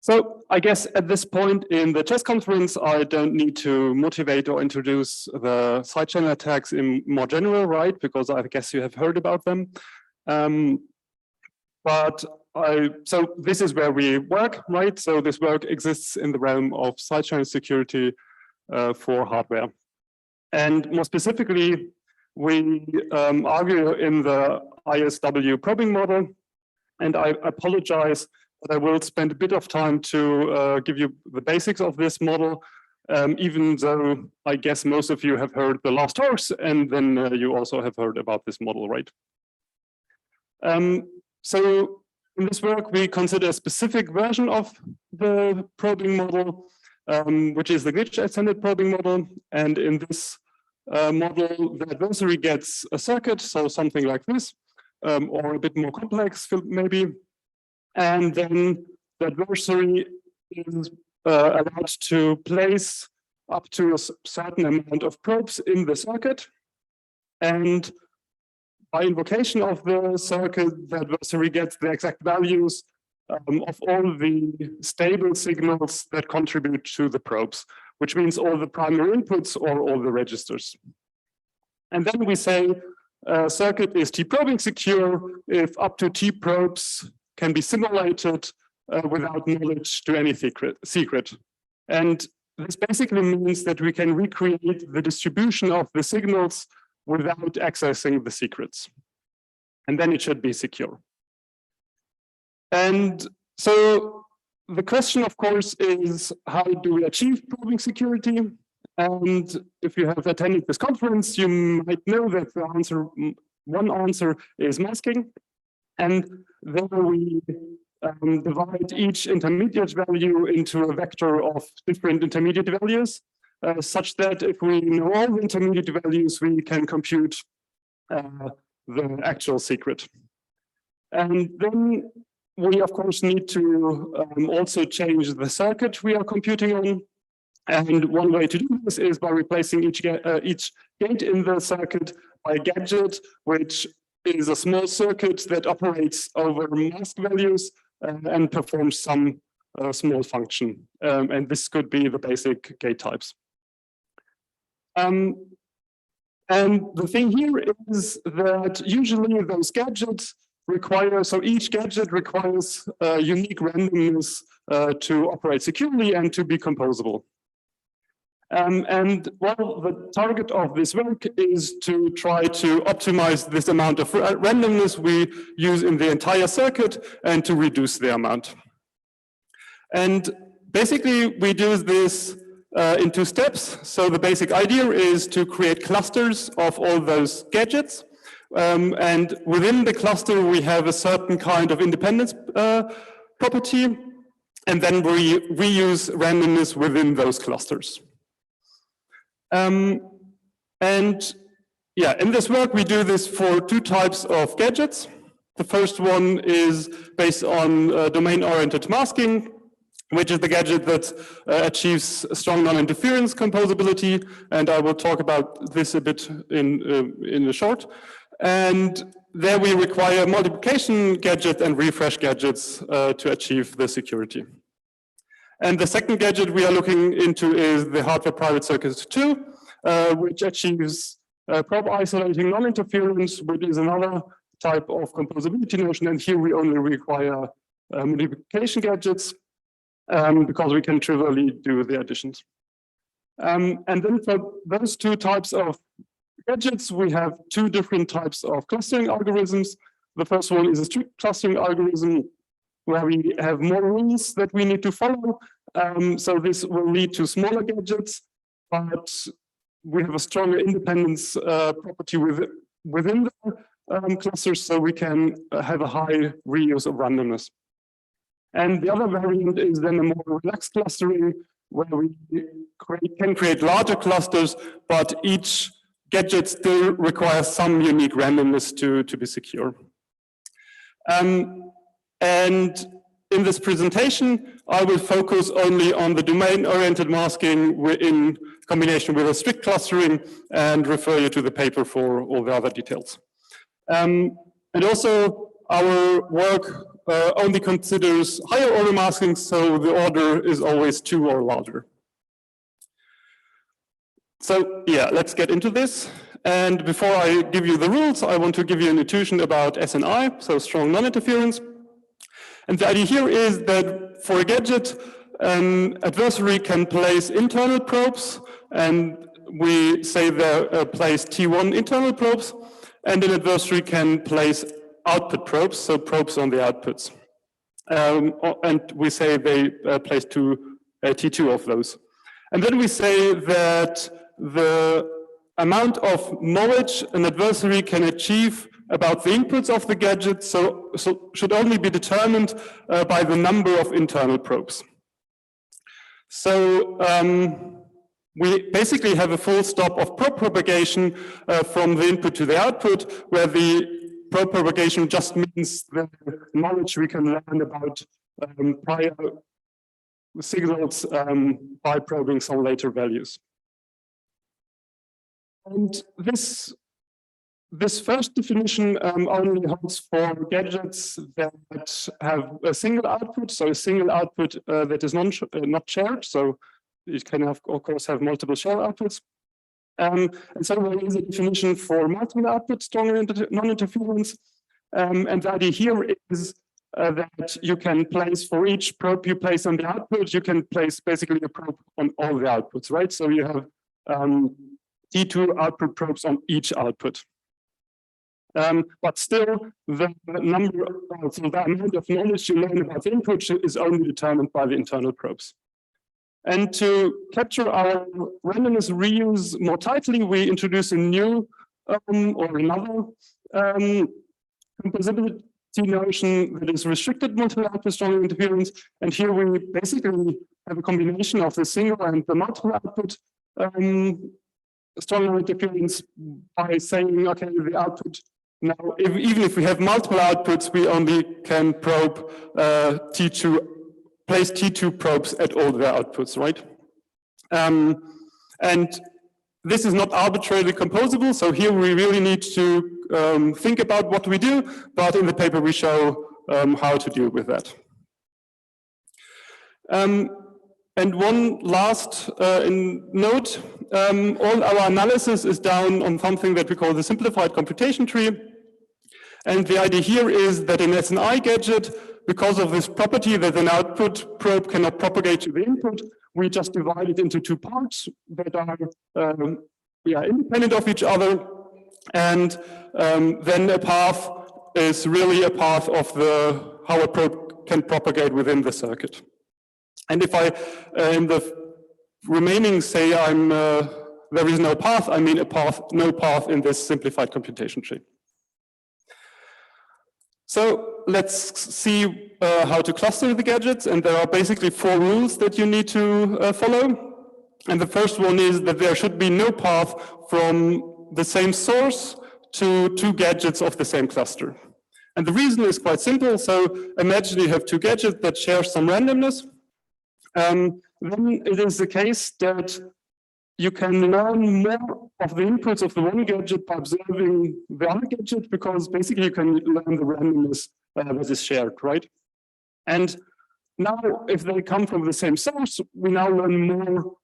So I guess at this point in the chess conference, I don't need to motivate or introduce the side channel attacks in more general, right? Because I guess you have heard about them. So this is where we work, right? So this work exists in the realm of side channel security for hardware. And more specifically, we argue in the ISW probing model. And I apologize, but I will spend a bit of time to give you the basics of this model, even though I guess most of you have heard the last talks, and then you also have heard about this model, right? So in this work, we consider a specific version of the probing model, which is the glitch-extended probing model. And in this model, the adversary gets a circuit, so something like this, or a bit more complex, maybe. And then the adversary is allowed to place up to a certain amount of probes in the circuit. And by invocation of the circuit, the adversary gets the exact values of all the stable signals that contribute to the probes, which means all the primary inputs or all the registers. And then we say circuit is T-probing secure if up to T probes can be simulated without knowledge to any secret. And this basically means that we can recreate the distribution of the signals without accessing the secrets. And then it should be secure. And so the question, of course, is how do we achieve probing security? And if you have attended this conference, you might know that the answer, one answer is masking. And then we divide each intermediate value into a vector of different intermediate values, such that if we know all the intermediate values, we can compute the actual secret. And then we, of course, need to also change the circuit we are computing on. And one way to do this is by replacing each gate in the circuit by a gadget, which is a small circuit that operates over mask values and performs some small function. And this could be the basic gate types. And the thing here is that usually those gadgets require, so each gadget requires unique randomness to operate securely and to be composable. And well, the target of this work is to try to optimize this amount of randomness we use in the entire circuit and to reduce the amount. And basically, we do this in two steps. So the basic idea is to create clusters of all those gadgets. And within the cluster, we have a certain kind of independence property. And then we reuse randomness within those clusters. And yeah, in this work, we do this for two types of gadgets. The first one is based on domain-oriented masking, which is the gadget that achieves strong non-interference composability. And I will talk about this a bit in a short. And there we require multiplication gadget and refresh gadgets to achieve the security. And the second gadget we are looking into is the hardware private circuit 2, which achieves probe isolating non-interference, which is another type of composability notion. And here we only require multiplication gadgets because we can trivially do the additions. And then for those two types of gadgets, we have two different types of clustering algorithms. The first one is a strict clustering algorithm, where we have more rules that we need to follow. So this will lead to smaller gadgets, but we have a stronger independence property within the clusters, so we can have a high reuse of randomness. And the other variant is then a more relaxed clustering, where we can create larger clusters, but each gadget still requires some unique randomness to be secure. And in this presentation, I will focus only on the domain-oriented masking in combination with a strict clustering and refer you to the paper for all the other details. And also, our work only considers higher order masking, so the order is always 2 or larger. So yeah, let's get into this. And before I give you the rules, I want to give you an intuition about SNI, so strong non-interference. And the idea here is that for a gadget, an adversary can place internal probes, and we say they place T1 internal probes, and an adversary can place output probes, so probes on the outputs. And we say they place T2 of those. And then we say that the amount of knowledge an adversary can achieve about the inputs of the gadget so should only be determined by the number of internal probes. So we basically have a full stop of probe propagation from the input to the output, where the probe propagation just means the knowledge we can learn about prior signals by probing some later values. And this first definition only holds for gadgets that have a single output, so a single output that is not shared. So you can have, of course, have multiple share outputs. And so there is a definition for multiple output strong non-interference. And the idea here is that you can place for each probe you place on the output, you can place basically a probe on all the outputs, right? So you have T2 output probes on each output. But still, the number, so the amount of knowledge you learn about the input is only determined by the internal probes. And to capture our randomness reuse more tightly, we introduce a new or another composability notion that is restricted multiple output strong interference. And here we basically have a combination of the single and the multiple output strong interference by saying, okay, the output now, even if we have multiple outputs, we only can probe place T2 probes at all the outputs, right? And this is not arbitrarily composable, so here we really need to think about what we do, but in the paper we show how to deal with that. And one last note, all our analysis is done on something that we call the simplified computation tree. And the idea here is that in SNI gadget, because of this property that an output probe cannot propagate to the input, we just divide it into two parts that are independent of each other. And then a path is really a path of how a probe can propagate within the circuit. And if I, in the remaining, say there is no path, I mean no path in this simplified computation tree. So let's see how to cluster the gadgets, and there are basically 4 rules that you need to follow. And the first one is that there should be no path from the same source to 2 gadgets of the same cluster. And the reason is quite simple. So imagine you have 2 gadgets that share some randomness. Then it is the case that you can learn more of the inputs of the one gadget by observing the other gadget, because basically you can learn the randomness that is shared, right? And now, if they come from the same source, we now learn more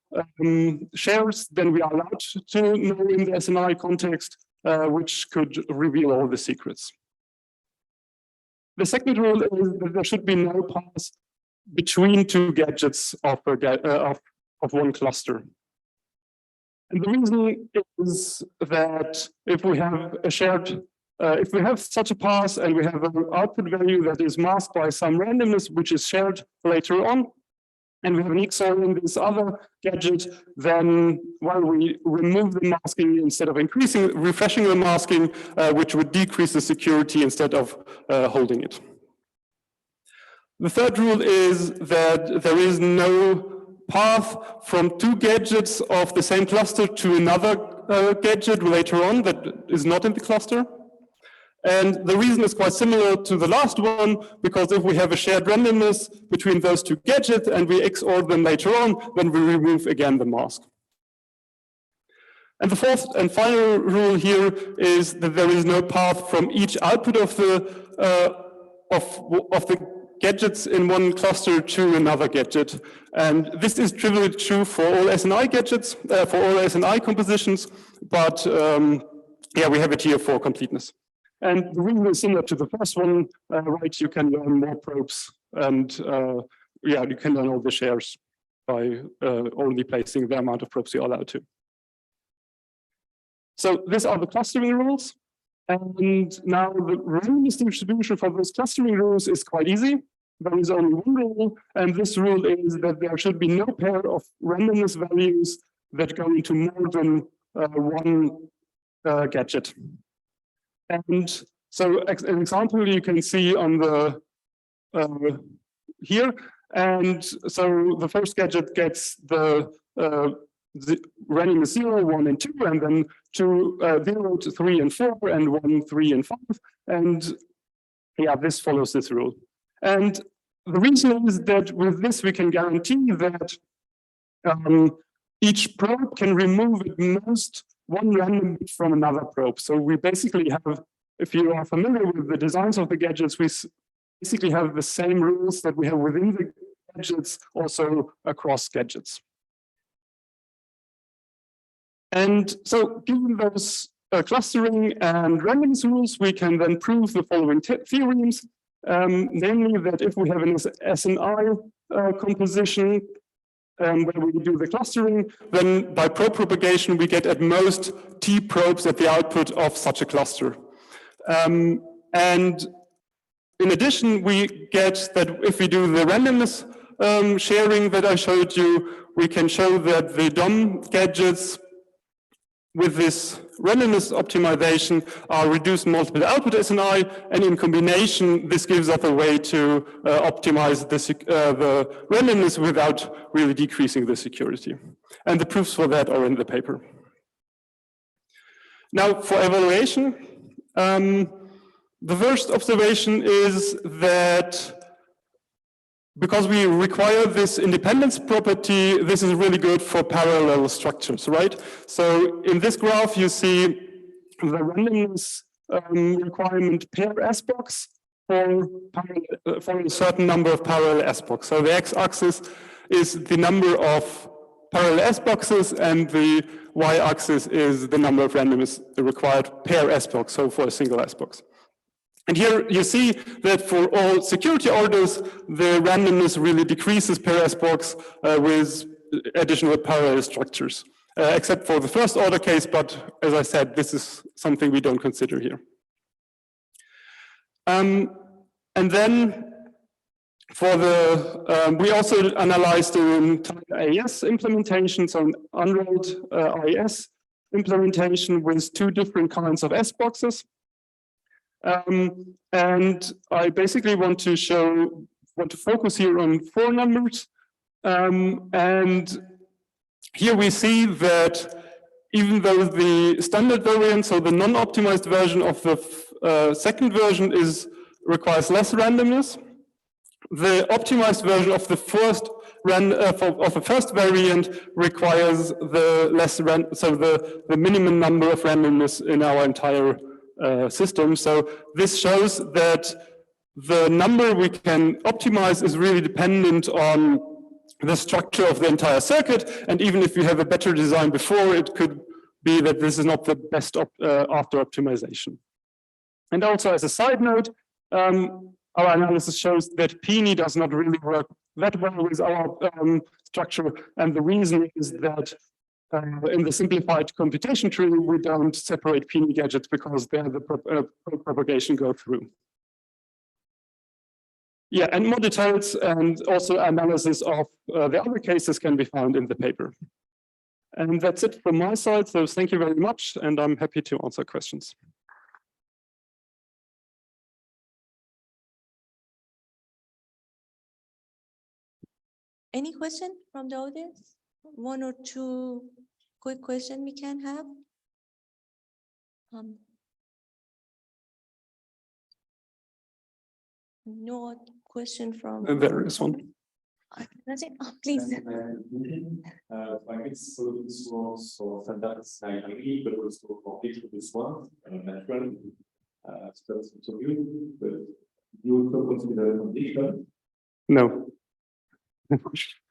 shares than we are allowed to know in the SNI context, which could reveal all the secrets. The second rule is that there should be no path between 2 gadgets of one cluster. And the reason is that if we have a shared, if we have such a path and we have an output value that is masked by some randomness, which is shared later on, and we have an XOR in this other gadget, then while we remove the masking instead of refreshing the masking, which would decrease the security instead of holding it. The third rule is that there is no path from 2 gadgets of the same cluster to another gadget later on that is not in the cluster. And the reason is quite similar to the last one, because if we have a shared randomness between those 2 gadgets and we XOR them later on, then we remove again the mask. And the fourth and final rule here is that there is no path from each output of the gadgets in one cluster to another gadget. And this is trivially true for all SNI gadgets, for all SNI compositions, but yeah, we have it here for completeness. And the reason is similar to the first one, right? You can learn more probes, and yeah, you can learn all the shares by only placing the amount of probes you're allowed to. So these are the clustering rules. And now the randomness distribution for those clustering rules is quite easy. There is only one rule, and this rule is that there should be no pair of randomness values that go into more than one gadget. And so an example you can see on the here. And so the first gadget gets the randomness 0, 1, and 2, and then 2, 0 to 3 and 4, and 1, 3, and 5. And yeah, this follows this rule. And the reason is that with this, we can guarantee that each probe can remove at most one random bit from another probe. So we basically have, if you are familiar with the designs of the gadgets, we basically have the same rules that we have within the gadgets also across gadgets. And so given those clustering and randomness rules, we can then prove the following theorems, namely that if we have an SNI composition where we do the clustering, then by probe propagation, we get at most T probes at the output of such a cluster. And in addition, we get that if we do the randomness sharing that I showed you, we can show that the DOM gadgets with this randomness optimization are reduced multiple output SNI, and in combination, this gives us a way to optimize the randomness without really decreasing the security. And the proofs for that are in the paper. Now, for evaluation, the first observation is that because we require this independence property, this is really good for parallel structures, right? So in this graph, you see the randomness requirement per S-box for a certain number of parallel S-box. So the x-axis is the number of parallel S-boxes, and the y-axis is the number of randomness required per S-box, so for a single S-box. And here you see that for all security orders, the randomness really decreases per S-box with additional parallel structures, except for the first order case, but as I said, this is something we don't consider here. And then for the, we also analyzed an entire AES implementation, so an unrolled AES implementation with two different kinds of S-boxes. And I basically want to focus here on 4 numbers. And here we see that even though the standard variant, so the non-optimized version of the second version requires less randomness, the optimized version of the first variant requires the minimum number of randomness in our entire system. So this shows that the number we can optimize is really dependent on the structure of the entire circuit. And even if we have a better design before, it could be that this is not the best after optimization. And also as a side note, our analysis shows that PNI does not really work that well with our structure. And the reason is that in the simplified computation tree, we don't separate PNI gadgets because there the propagation go through. Yeah, and more details and also analysis of the other cases can be found in the paper. And that's it from my side. So thank you very much, and I'm happy to answer questions. Any question from the audience? 1 or 2 quick question we can have. No question from. And there is one. That's it. Oh, please. I guess so this was for standards I agree, but also for each of this one, natural, to you, but you also consider condition. No.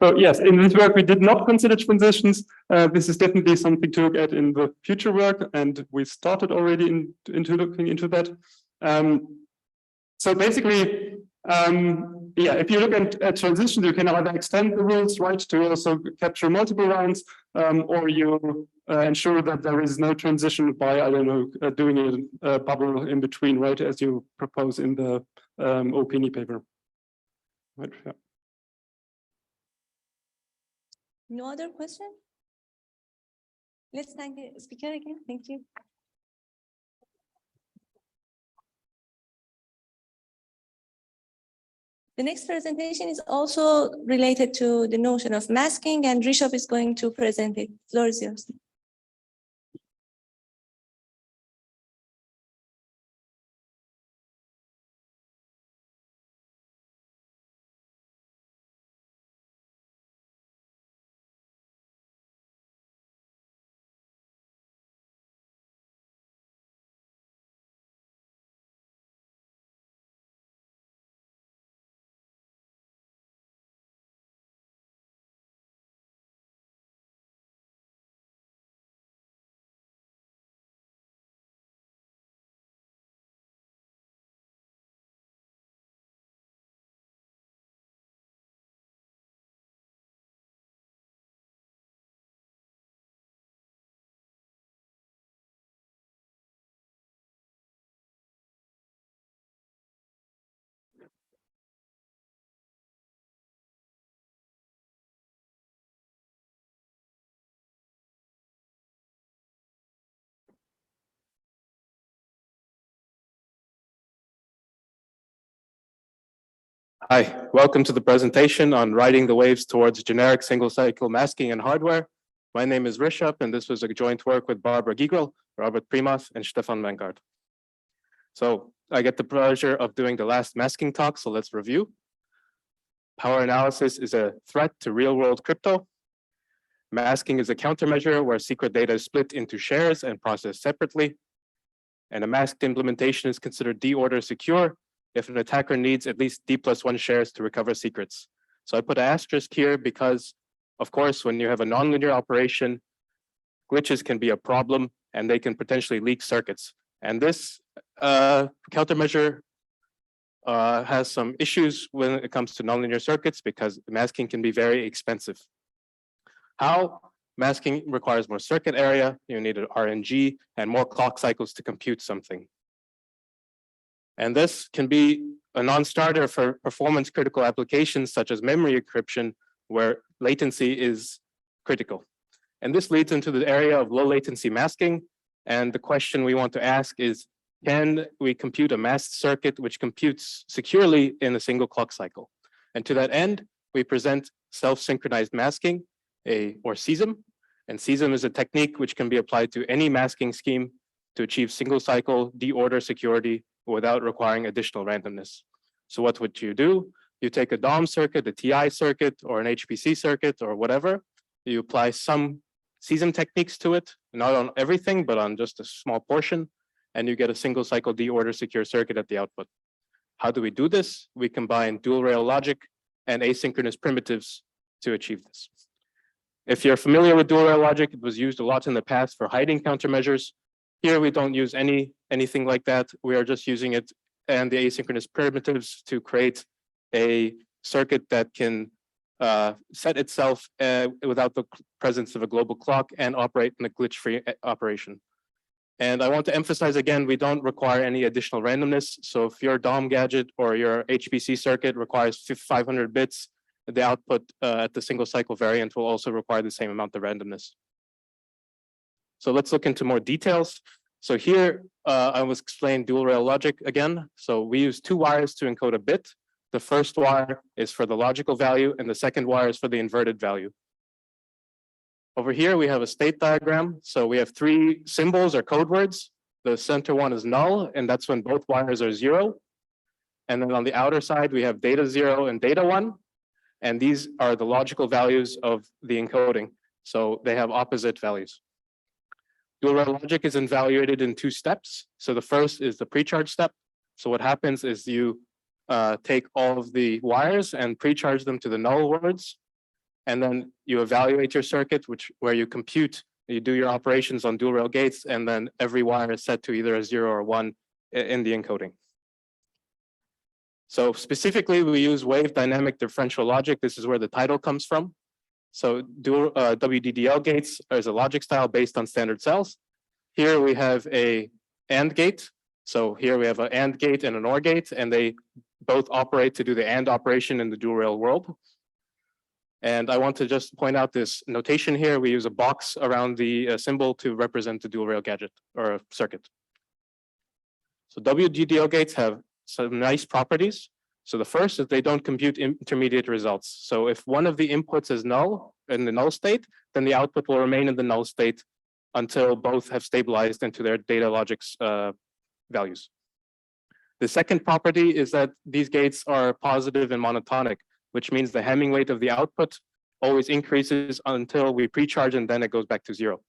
So yes, in this work, we did not consider transitions. This is definitely something to look at in the future work, and we started already into looking into that. So basically, yeah, if you look at transitions, you can either extend the rules, right, to also capture multiple rounds, or you ensure that there is no transition by, I don't know, doing a bubble in between, right, as you propose in the OPNI paper. Right, yeah. No other question? Let's thank the speaker again. Thank you. The next presentation is also related to the notion of masking, and Rishabh is going to present it. Floor is yours. Hi, welcome to the presentation on riding the waves towards generic single cycle masking and hardware. My name is Rishabh, and this was a joint work with Barbara Gigrel, Robert Primas, and Stefan Mengard. So I get the pleasure of doing the last masking talk, so let's review. Power analysis is a threat to real-world crypto. Masking is a countermeasure where secret data is split into shares and processed separately. And a masked implementation is considered D-order secure if an attacker needs at least D+1 shares to recover secrets. So I put an asterisk here because, of course, when you have a nonlinear operation, glitches can be a problem and they can potentially leak circuits. And this countermeasure has some issues when it comes to nonlinear circuits because masking can be very expensive. How? Masking requires more circuit area, you need an RNG, and more clock cycles to compute something. And this can be a non-starter for performance critical applications such as memory encryption, where latency is critical. And this leads into the area of low latency masking. And the question we want to ask is, can we compute a masked circuit which computes securely in a single clock cycle? And to that end, we present self-synchronized masking, or CSIM. And CSIM is a technique which can be applied to any masking scheme to achieve single cycle D-order security without requiring additional randomness. So what would you do? You take a DOM circuit, a TI circuit, or an HPC circuit, or whatever. You apply some CSIM techniques to it, not on everything, but on just a small portion, and you get a single cycle D-order secure circuit at the output. How do we do this? We combine dual rail logic and asynchronous primitives to achieve this. If you're familiar with dual rail logic, it was used a lot in the past for hiding countermeasures. Here we don't use anything like that. We are just using it and the asynchronous primitives to create a circuit that can set itself without the presence of a global clock and operate in a glitch-free operation. And I want to emphasize again, we don't require any additional randomness. So if your DOM gadget or your HPC circuit requires 500 bits, the output at the single cycle variant will also require the same amount of randomness. So let's look into more details. So here I was explaining dual rail logic again. So we use two wires to encode a bit. The first wire is for the logical value and the second wire is for the inverted value. Over here we have a state diagram. So we have three symbols or code words. The center one is null, and that's when both wires are 0. And then on the outer side we have data 0 and data 1. And these are the logical values of the encoding. So they have opposite values. Dual rail logic is evaluated in 2 steps. So the first is the pre-charge step. So what happens is you take all of the wires and pre-charge them to the null words. And then you evaluate your circuit, where you compute, you do your operations on dual rail gates, and then every wire is set to either a 0 or 1 in the encoding. So specifically, we use wave dynamic differential logic. This is where the title comes from. So dual WDDL gates is a logic style based on standard cells. Here we have a AND gate. So here we have an AND gate and an OR gate, and they both operate to do the AND operation in the dual rail world. And I want to just point out this notation here. We use a box around the symbol to represent the dual rail gadget or circuit. So WDDL gates have some nice properties. So the first is they don't compute intermediate results. So if one of the inputs is null in the null state, then the output will remain in the null state until both have stabilized into their data logics values. The second property is that these gates are positive and monotonic, which means the Hamming weight of the output always increases until we pre-charge and then it goes back to 0.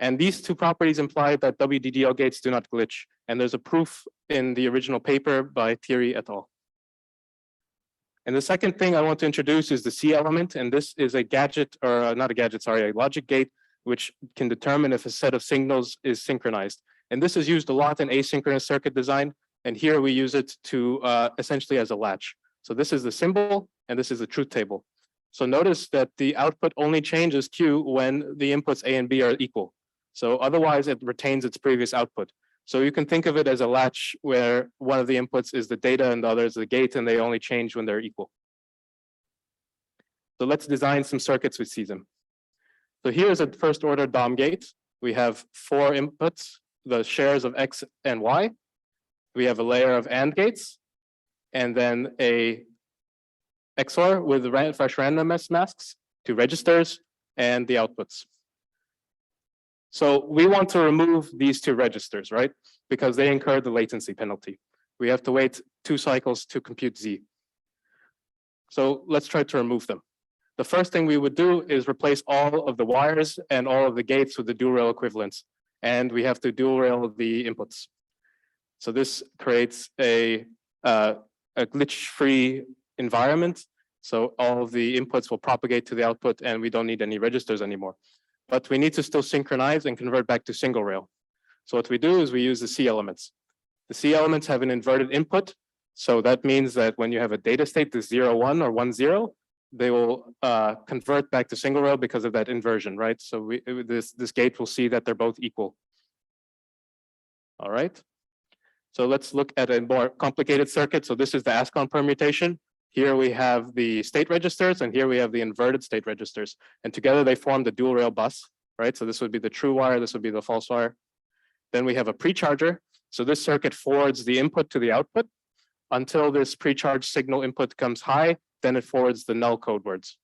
And these two properties imply that WDDL gates do not glitch. And there's a proof in the original paper by Thierry et al. And the second thing I want to introduce is the C element. And this is a gadget, or not a gadget, sorry, a logic gate, which can determine if a set of signals is synchronized. And this is used a lot in asynchronous circuit design. And here we use it to essentially as a latch. So this is the symbol, and this is the truth table. So notice that the output only changes Q when the inputs A and B are equal. So otherwise it retains its previous output. So you can think of it as a latch where one of the inputs is the data and the other is the gate, and they only change when they're equal. So let's design some circuits with CSIM. So here's a first order DOM gate. We have 4 inputs, the shares of X and Y. We have a layer of AND gates, and then a XOR with fresh randomness masks to registers and the outputs. So we want to remove these two registers, right? Because they incur the latency penalty. We have to wait 2 cycles to compute Z. So let's try to remove them. The first thing we would do is replace all of the wires and all of the gates with the dual rail equivalents. And we have to dual rail the inputs. So this creates a glitch-free environment. So all of the inputs will propagate to the output and we don't need any registers anymore. But we need to still synchronize and convert back to single rail. So what we do is we use the C elements. The C elements have an inverted input. So that means that when you have a data state, the 0, 1 or 1, 0, they will convert back to single rail because of that inversion, right? So this gate will see that they're both equal. All right. So let's look at a more complicated circuit. So this is the ASCON permutation. Here we have the state registers and here we have the inverted state registers. And together they form the dual rail bus, right? So this would be the true wire, this would be the false wire. Then we have a precharger. So this circuit forwards the input to the output until this precharged signal input comes high, then it forwards the null code words.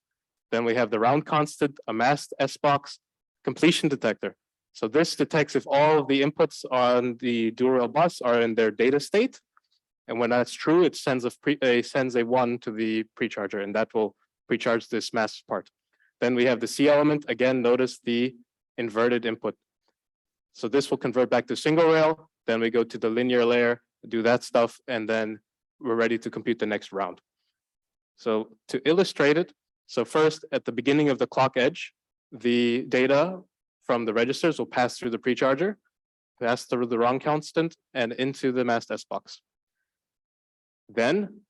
Then we have the round constant, a masked S box, completion detector. So this detects if all of the inputs on the dual rail bus are in their data state. And when that's true, it sends a 1 to the precharger, and that will precharge this masked part. Then we have the C element. Again, notice the inverted input. So this will convert back to single rail. Then we go to the linear layer, do that stuff, and then we're ready to compute the next round. So to illustrate it, so first at the beginning of the clock edge, the data from the registers will pass through the precharger, pass through the round constant, and into the masked S box. Then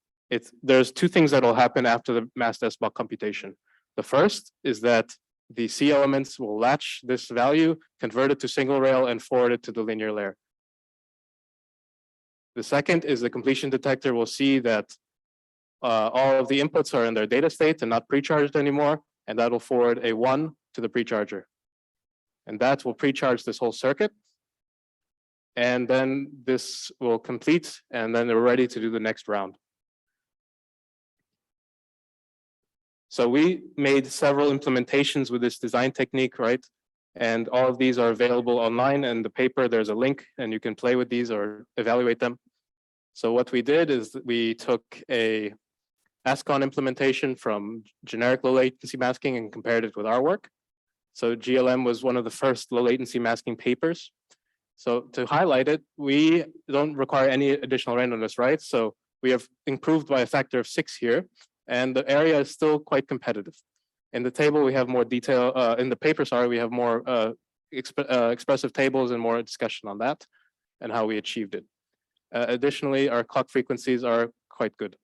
there's 2 things that will happen after the masked S box computation. The first is that the C elements will latch this value, convert it to single rail, and forward it to the linear layer. The second is the completion detector will see that all of the inputs are in their data state and not precharged anymore, and that will forward a 1 to the precharger. And that will precharge this whole circuit. And then this will complete, and then they're ready to do the next round. So we made several implementations with this design technique, right? And all of these are available online. And the paper, there's a link, and you can play with these or evaluate them. So what we did is we took a ASCON implementation from generic low latency masking and compared it with our work. So GLM was one of the first low latency masking papers. So to highlight it, we don't require any additional randomness, right? So we have improved by a factor of 6 here, and the area is still quite competitive. In the table, we have more detail, in the paper, sorry, we have more expressive tables and more discussion on that and how we achieved it. Additionally, our clock frequencies are quite good.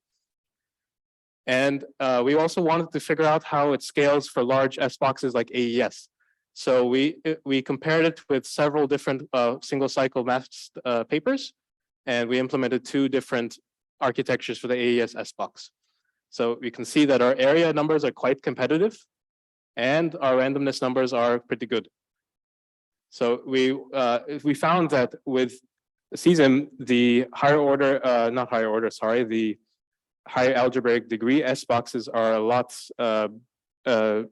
And we also wanted to figure out how it scales for large S boxes like AES. So we compared it with several different single cycle masked papers, and we implemented 2 different architectures for the AES S box. So we can see that our area numbers are quite competitive, and our randomness numbers are pretty good. So we found that with CSIM, the higher order, not higher order, sorry, the high algebraic degree S boxes are a lot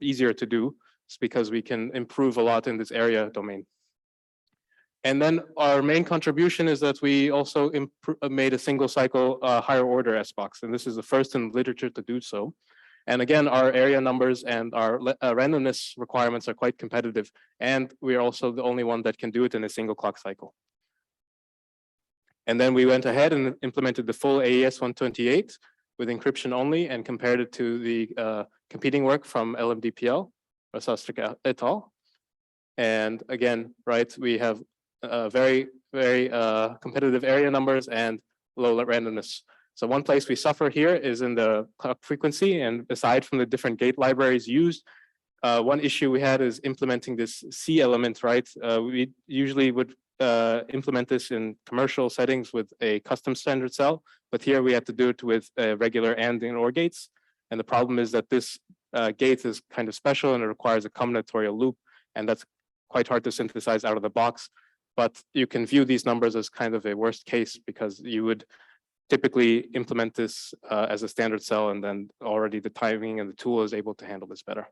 easier to do. It's because we can improve a lot in this area domain. And then our main contribution is that we also made a single cycle higher order S box. And this is the first in the literature to do so. And again, our area numbers and our randomness requirements are quite competitive. And we are also the only one that can do it in a single clock cycle. And then we went ahead and implemented the full AES 128 with encryption only and compared it to the competing work from LMDPL, Sastrik et al. And again, right, we have very, very competitive area numbers and low randomness. So one place we suffer here is in the clock frequency, and aside from the different gate libraries used, one issue we had is implementing this C element, right? We usually would implement this in commercial settings with a custom standard cell, but here we had to do it with regular AND and OR gates. And the problem is that this gate is kind of special and it requires a combinatorial loop, and that's quite hard to synthesize out of the box. But you can view these numbers as kind of a worst case because you would typically implement this as a standard cell, and then already the timing and the tool is able to handle this better.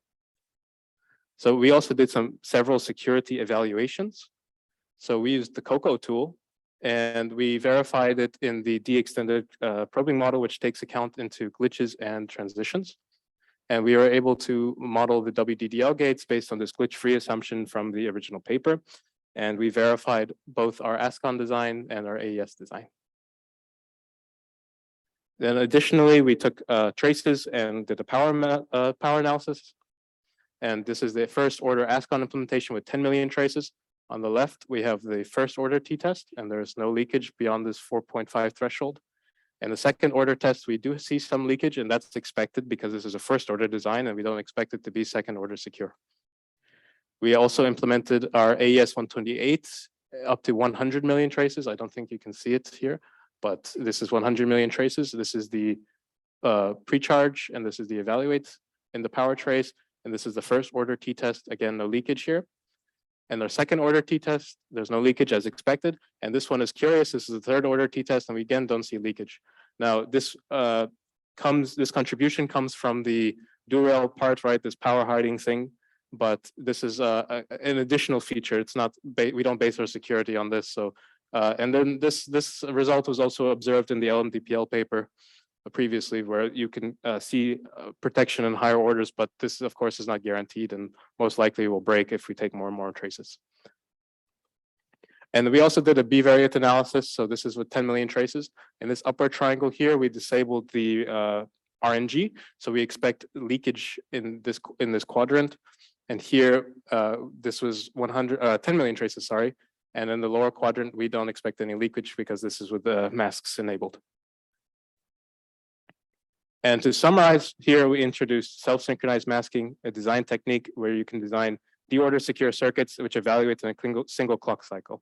So we also did several security evaluations. So we used the COCO tool, and we verified it in the de-extended probing model, which takes account into glitches and transitions. And we were able to model the WDDL gates based on this glitch-free assumption from the original paper. And we verified both our ASCON design and our AES design. Then additionally, we took traces and did a power analysis. And this is the first order ASCON implementation with 10 million traces. On the left, we have the first order t-test, and there's no leakage beyond this 4.5 threshold. And the second order test, we do see some leakage, and that's expected because this is a first order design and we don't expect it to be second order secure. We also implemented our AES 128 up to 100 million traces. I don't think you can see it here, but this is 100 million traces. This is the pre-charge, and this is the evaluate in the power trace. And this is the first order t-test. Again, no leakage here. And our second order t-test, there's no leakage as expected. And this one is curious. This is the third order t-test, and we again don't see leakage. Now this contribution comes from the dual rail part, right? This power hiding thing. But this is an additional feature. It's not, we don't base our security on this. So, and then this result was also observed in the LMDPL paper previously, where you can see protection in higher orders, but this of course is not guaranteed and most likely will break if we take more and more traces. And we also did a bivariate analysis. So this is with 10 million traces. In this upper triangle here, we disabled the RNG. So we expect leakage in this quadrant. And here, this was 10 million traces, sorry. And in the lower quadrant, we don't expect any leakage because this is with the masks enabled. And to summarize, here we introduced self-synchronized masking, a design technique where you can design de-order secure circuits which evaluate in a single clock cycle.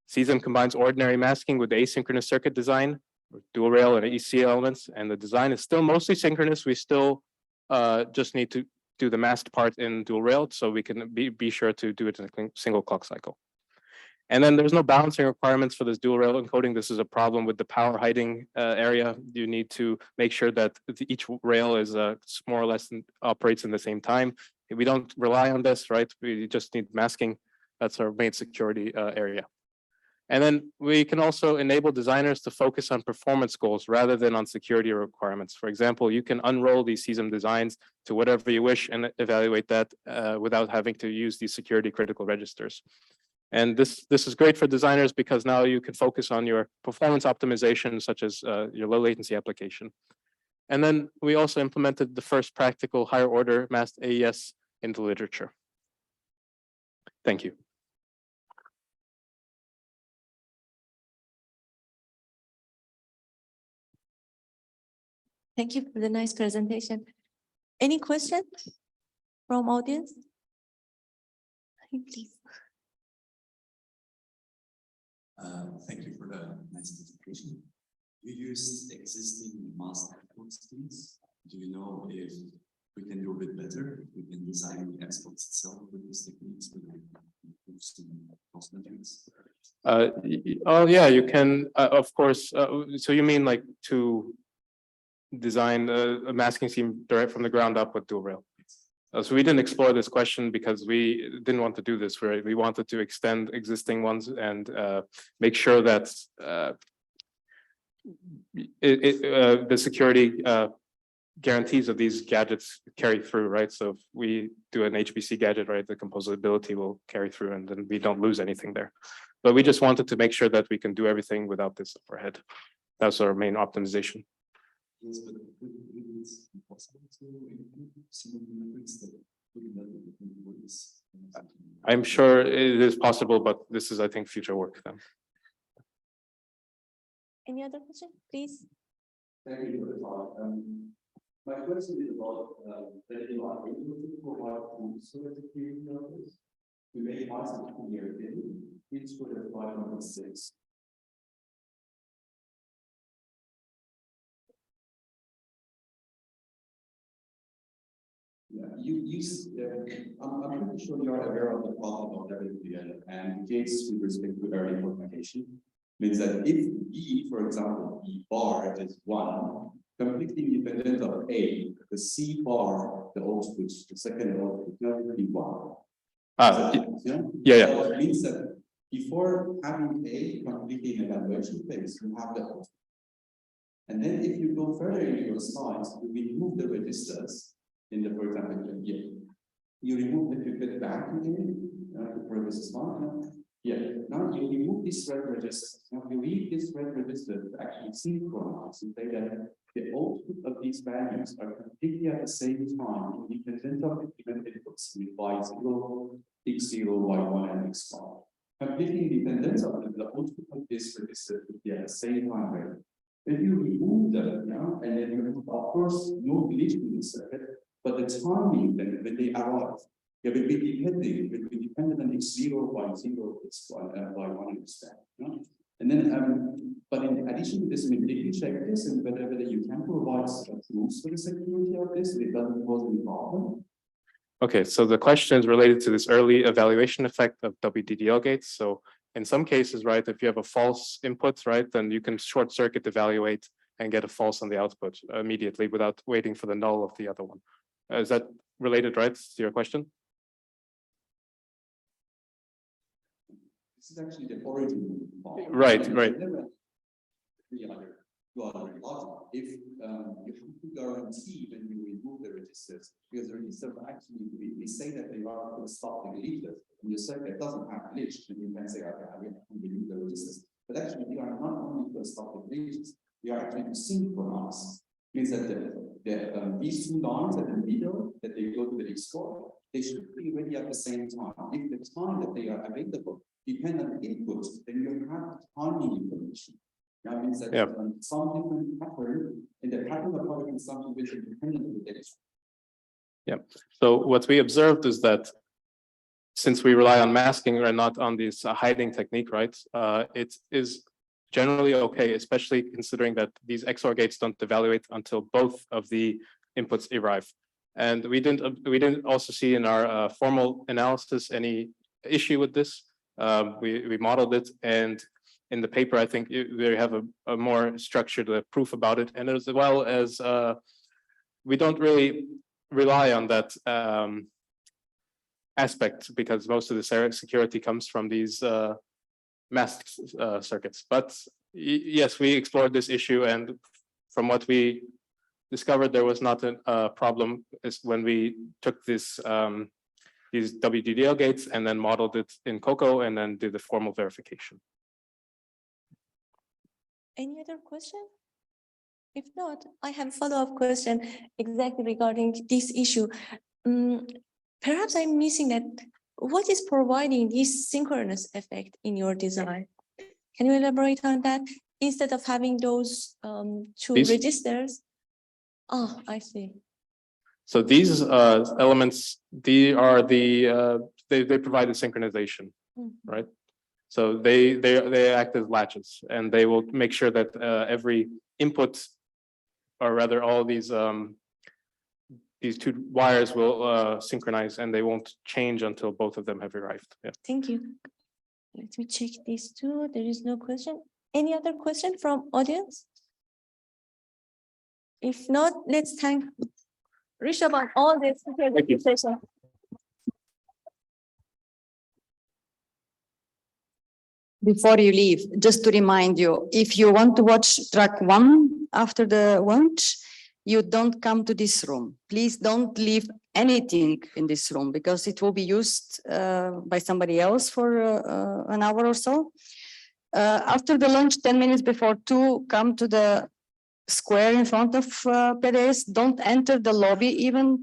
CSIM combines ordinary masking with asynchronous circuit design, with dual rail and EC elements, and the design is still mostly synchronous. We still just need to do the masked part in dual rail, so we can be sure to do it in a single clock cycle. And then there's no balancing requirements for this dual rail encoding. This is a problem with the power hiding area. You need to make sure that each rail is more or less operates in the same time. If we don't rely on this, right? We just need masking. That's our main security area. And then we can also enable designers to focus on performance goals rather than on security requirements. For example, you can unroll these CSIM designs to whatever you wish and evaluate that without having to use these security critical registers. And this is great for designers because now you can focus on your performance optimization, such as your low latency application. And then we also implemented the first practical higher order masked AES in the literature. Thank you. Thank you for the nice presentation. Any questions from audience? Please. Thank you for the nice presentation. You used existing mask network schemes. Do you know if we can do a bit better? We can design the exports itself with these techniques to improve some cost metrics. Oh yeah, you can, of course. So you mean like to design a masking scheme direct from the ground up with dual rail? So we didn't explore this question because we didn't want to do this, right? We wanted to extend existing ones and make sure that the security guarantees of these gadgets carry through, right? So if we do an HPC gadget, right, the composability will carry through and then we don't lose anything there. But we just wanted to make sure that we can do everything without this overhead. That's our main optimization. Yes, but it's impossible to include single metrics that would this. I'm sure it is possible, but this is, I think, future work then. Any other question, please? Thank you for the talk. My question is about that you are able to provide tools for the security notice. We may ask it in your opinion, each would apply number 6. Yeah, I'm pretty sure you are aware of the problem of WDL and the case with respect to early propagation. Means that if B, for example, B bar is 1, completely independent of A, the C bar, the output, the second output, will be 1. Yeah. So it means that before having A completely in evaluation phase, you have the output. And then if you go further in your slides, you remove the registers in the, for example, here. You remove the pipette back again, the previous slide. Yeah, now you remove this red register. Now you read this red register to actually synchronize and say that the output of these values are completely at the same time, independent of the given inputs with y0, x0, y1, and x1. Completely independent of the output of this register to be at the same time. Right? If you remove that, and then you have, of course, no glitch in the circuit, but the timing then when they arrive, it will be dependent on x0, y0, x1, y1, x2. And then, but in addition to this, I mean, if you check this and whether you can provide proofs for the security of this, it doesn't cause any problem. Okay, so the question is related to this early evaluation effect of WDDL gates. So in some cases, right, if you have a false input, right, then you can short circuit evaluate and get a false on the output immediately without waiting for the null of the other one. Is that related, right, to your question? This is actually the origin part. Right. If you have to guarantee when you remove the registers, because the registers actually, we say that they are to stop the glitches. And your circuit doesn't have glitch, and you can say, okay, I will remove the registers. But actually, we are not only to stop the glitches, we are actually to synchronize. Means that these two lines at the middle, that they go to the export, they should be ready at the same time. If the time that they are available depend on the input, then you have timing information. That means that some different pattern in the pattern of power consumption will be dependent on the data. Yeah. So what we observed is that since we rely on masking and not on this hiding technique, right? It is generally okay, especially considering that these XOR gates don't evaluate until both of the inputs arrive. And we didn't also see in our formal analysis any issue with this. We modeled it, and in the paper, I think we have a more structured proof about it, and as well as we don't really rely on that aspect because most of the security comes from these masked circuits. But yes, we explored this issue, and from what we discovered, there was not a problem when we took this these WDDL gates and then modeled it in Cocoa and then did the formal verification. Any other question? If not, I have a follow-up question exactly regarding this issue. Perhaps I'm missing that. What is providing this synchronous effect in your design? Can you elaborate on that? Instead of having those two registers? Oh, I see. So these elements, they provide the synchronization, right? So they act as latches, and they will make sure that every input, or rather all these two wires will synchronize, and they won't change until both of them have arrived. Yeah. Thank you. Let me check these two. There is no question. Any other question from audience? If not, let's thank Rishabh on all this session. Before you leave, just to remind you, if you want to watch track 1 after the launch, you don't come to this room. Please don't leave anything in this room because it will be used by somebody else for an hour or so. After the launch, 10 minutes before 2, come to the square in front of PDS. Don't enter the lobby even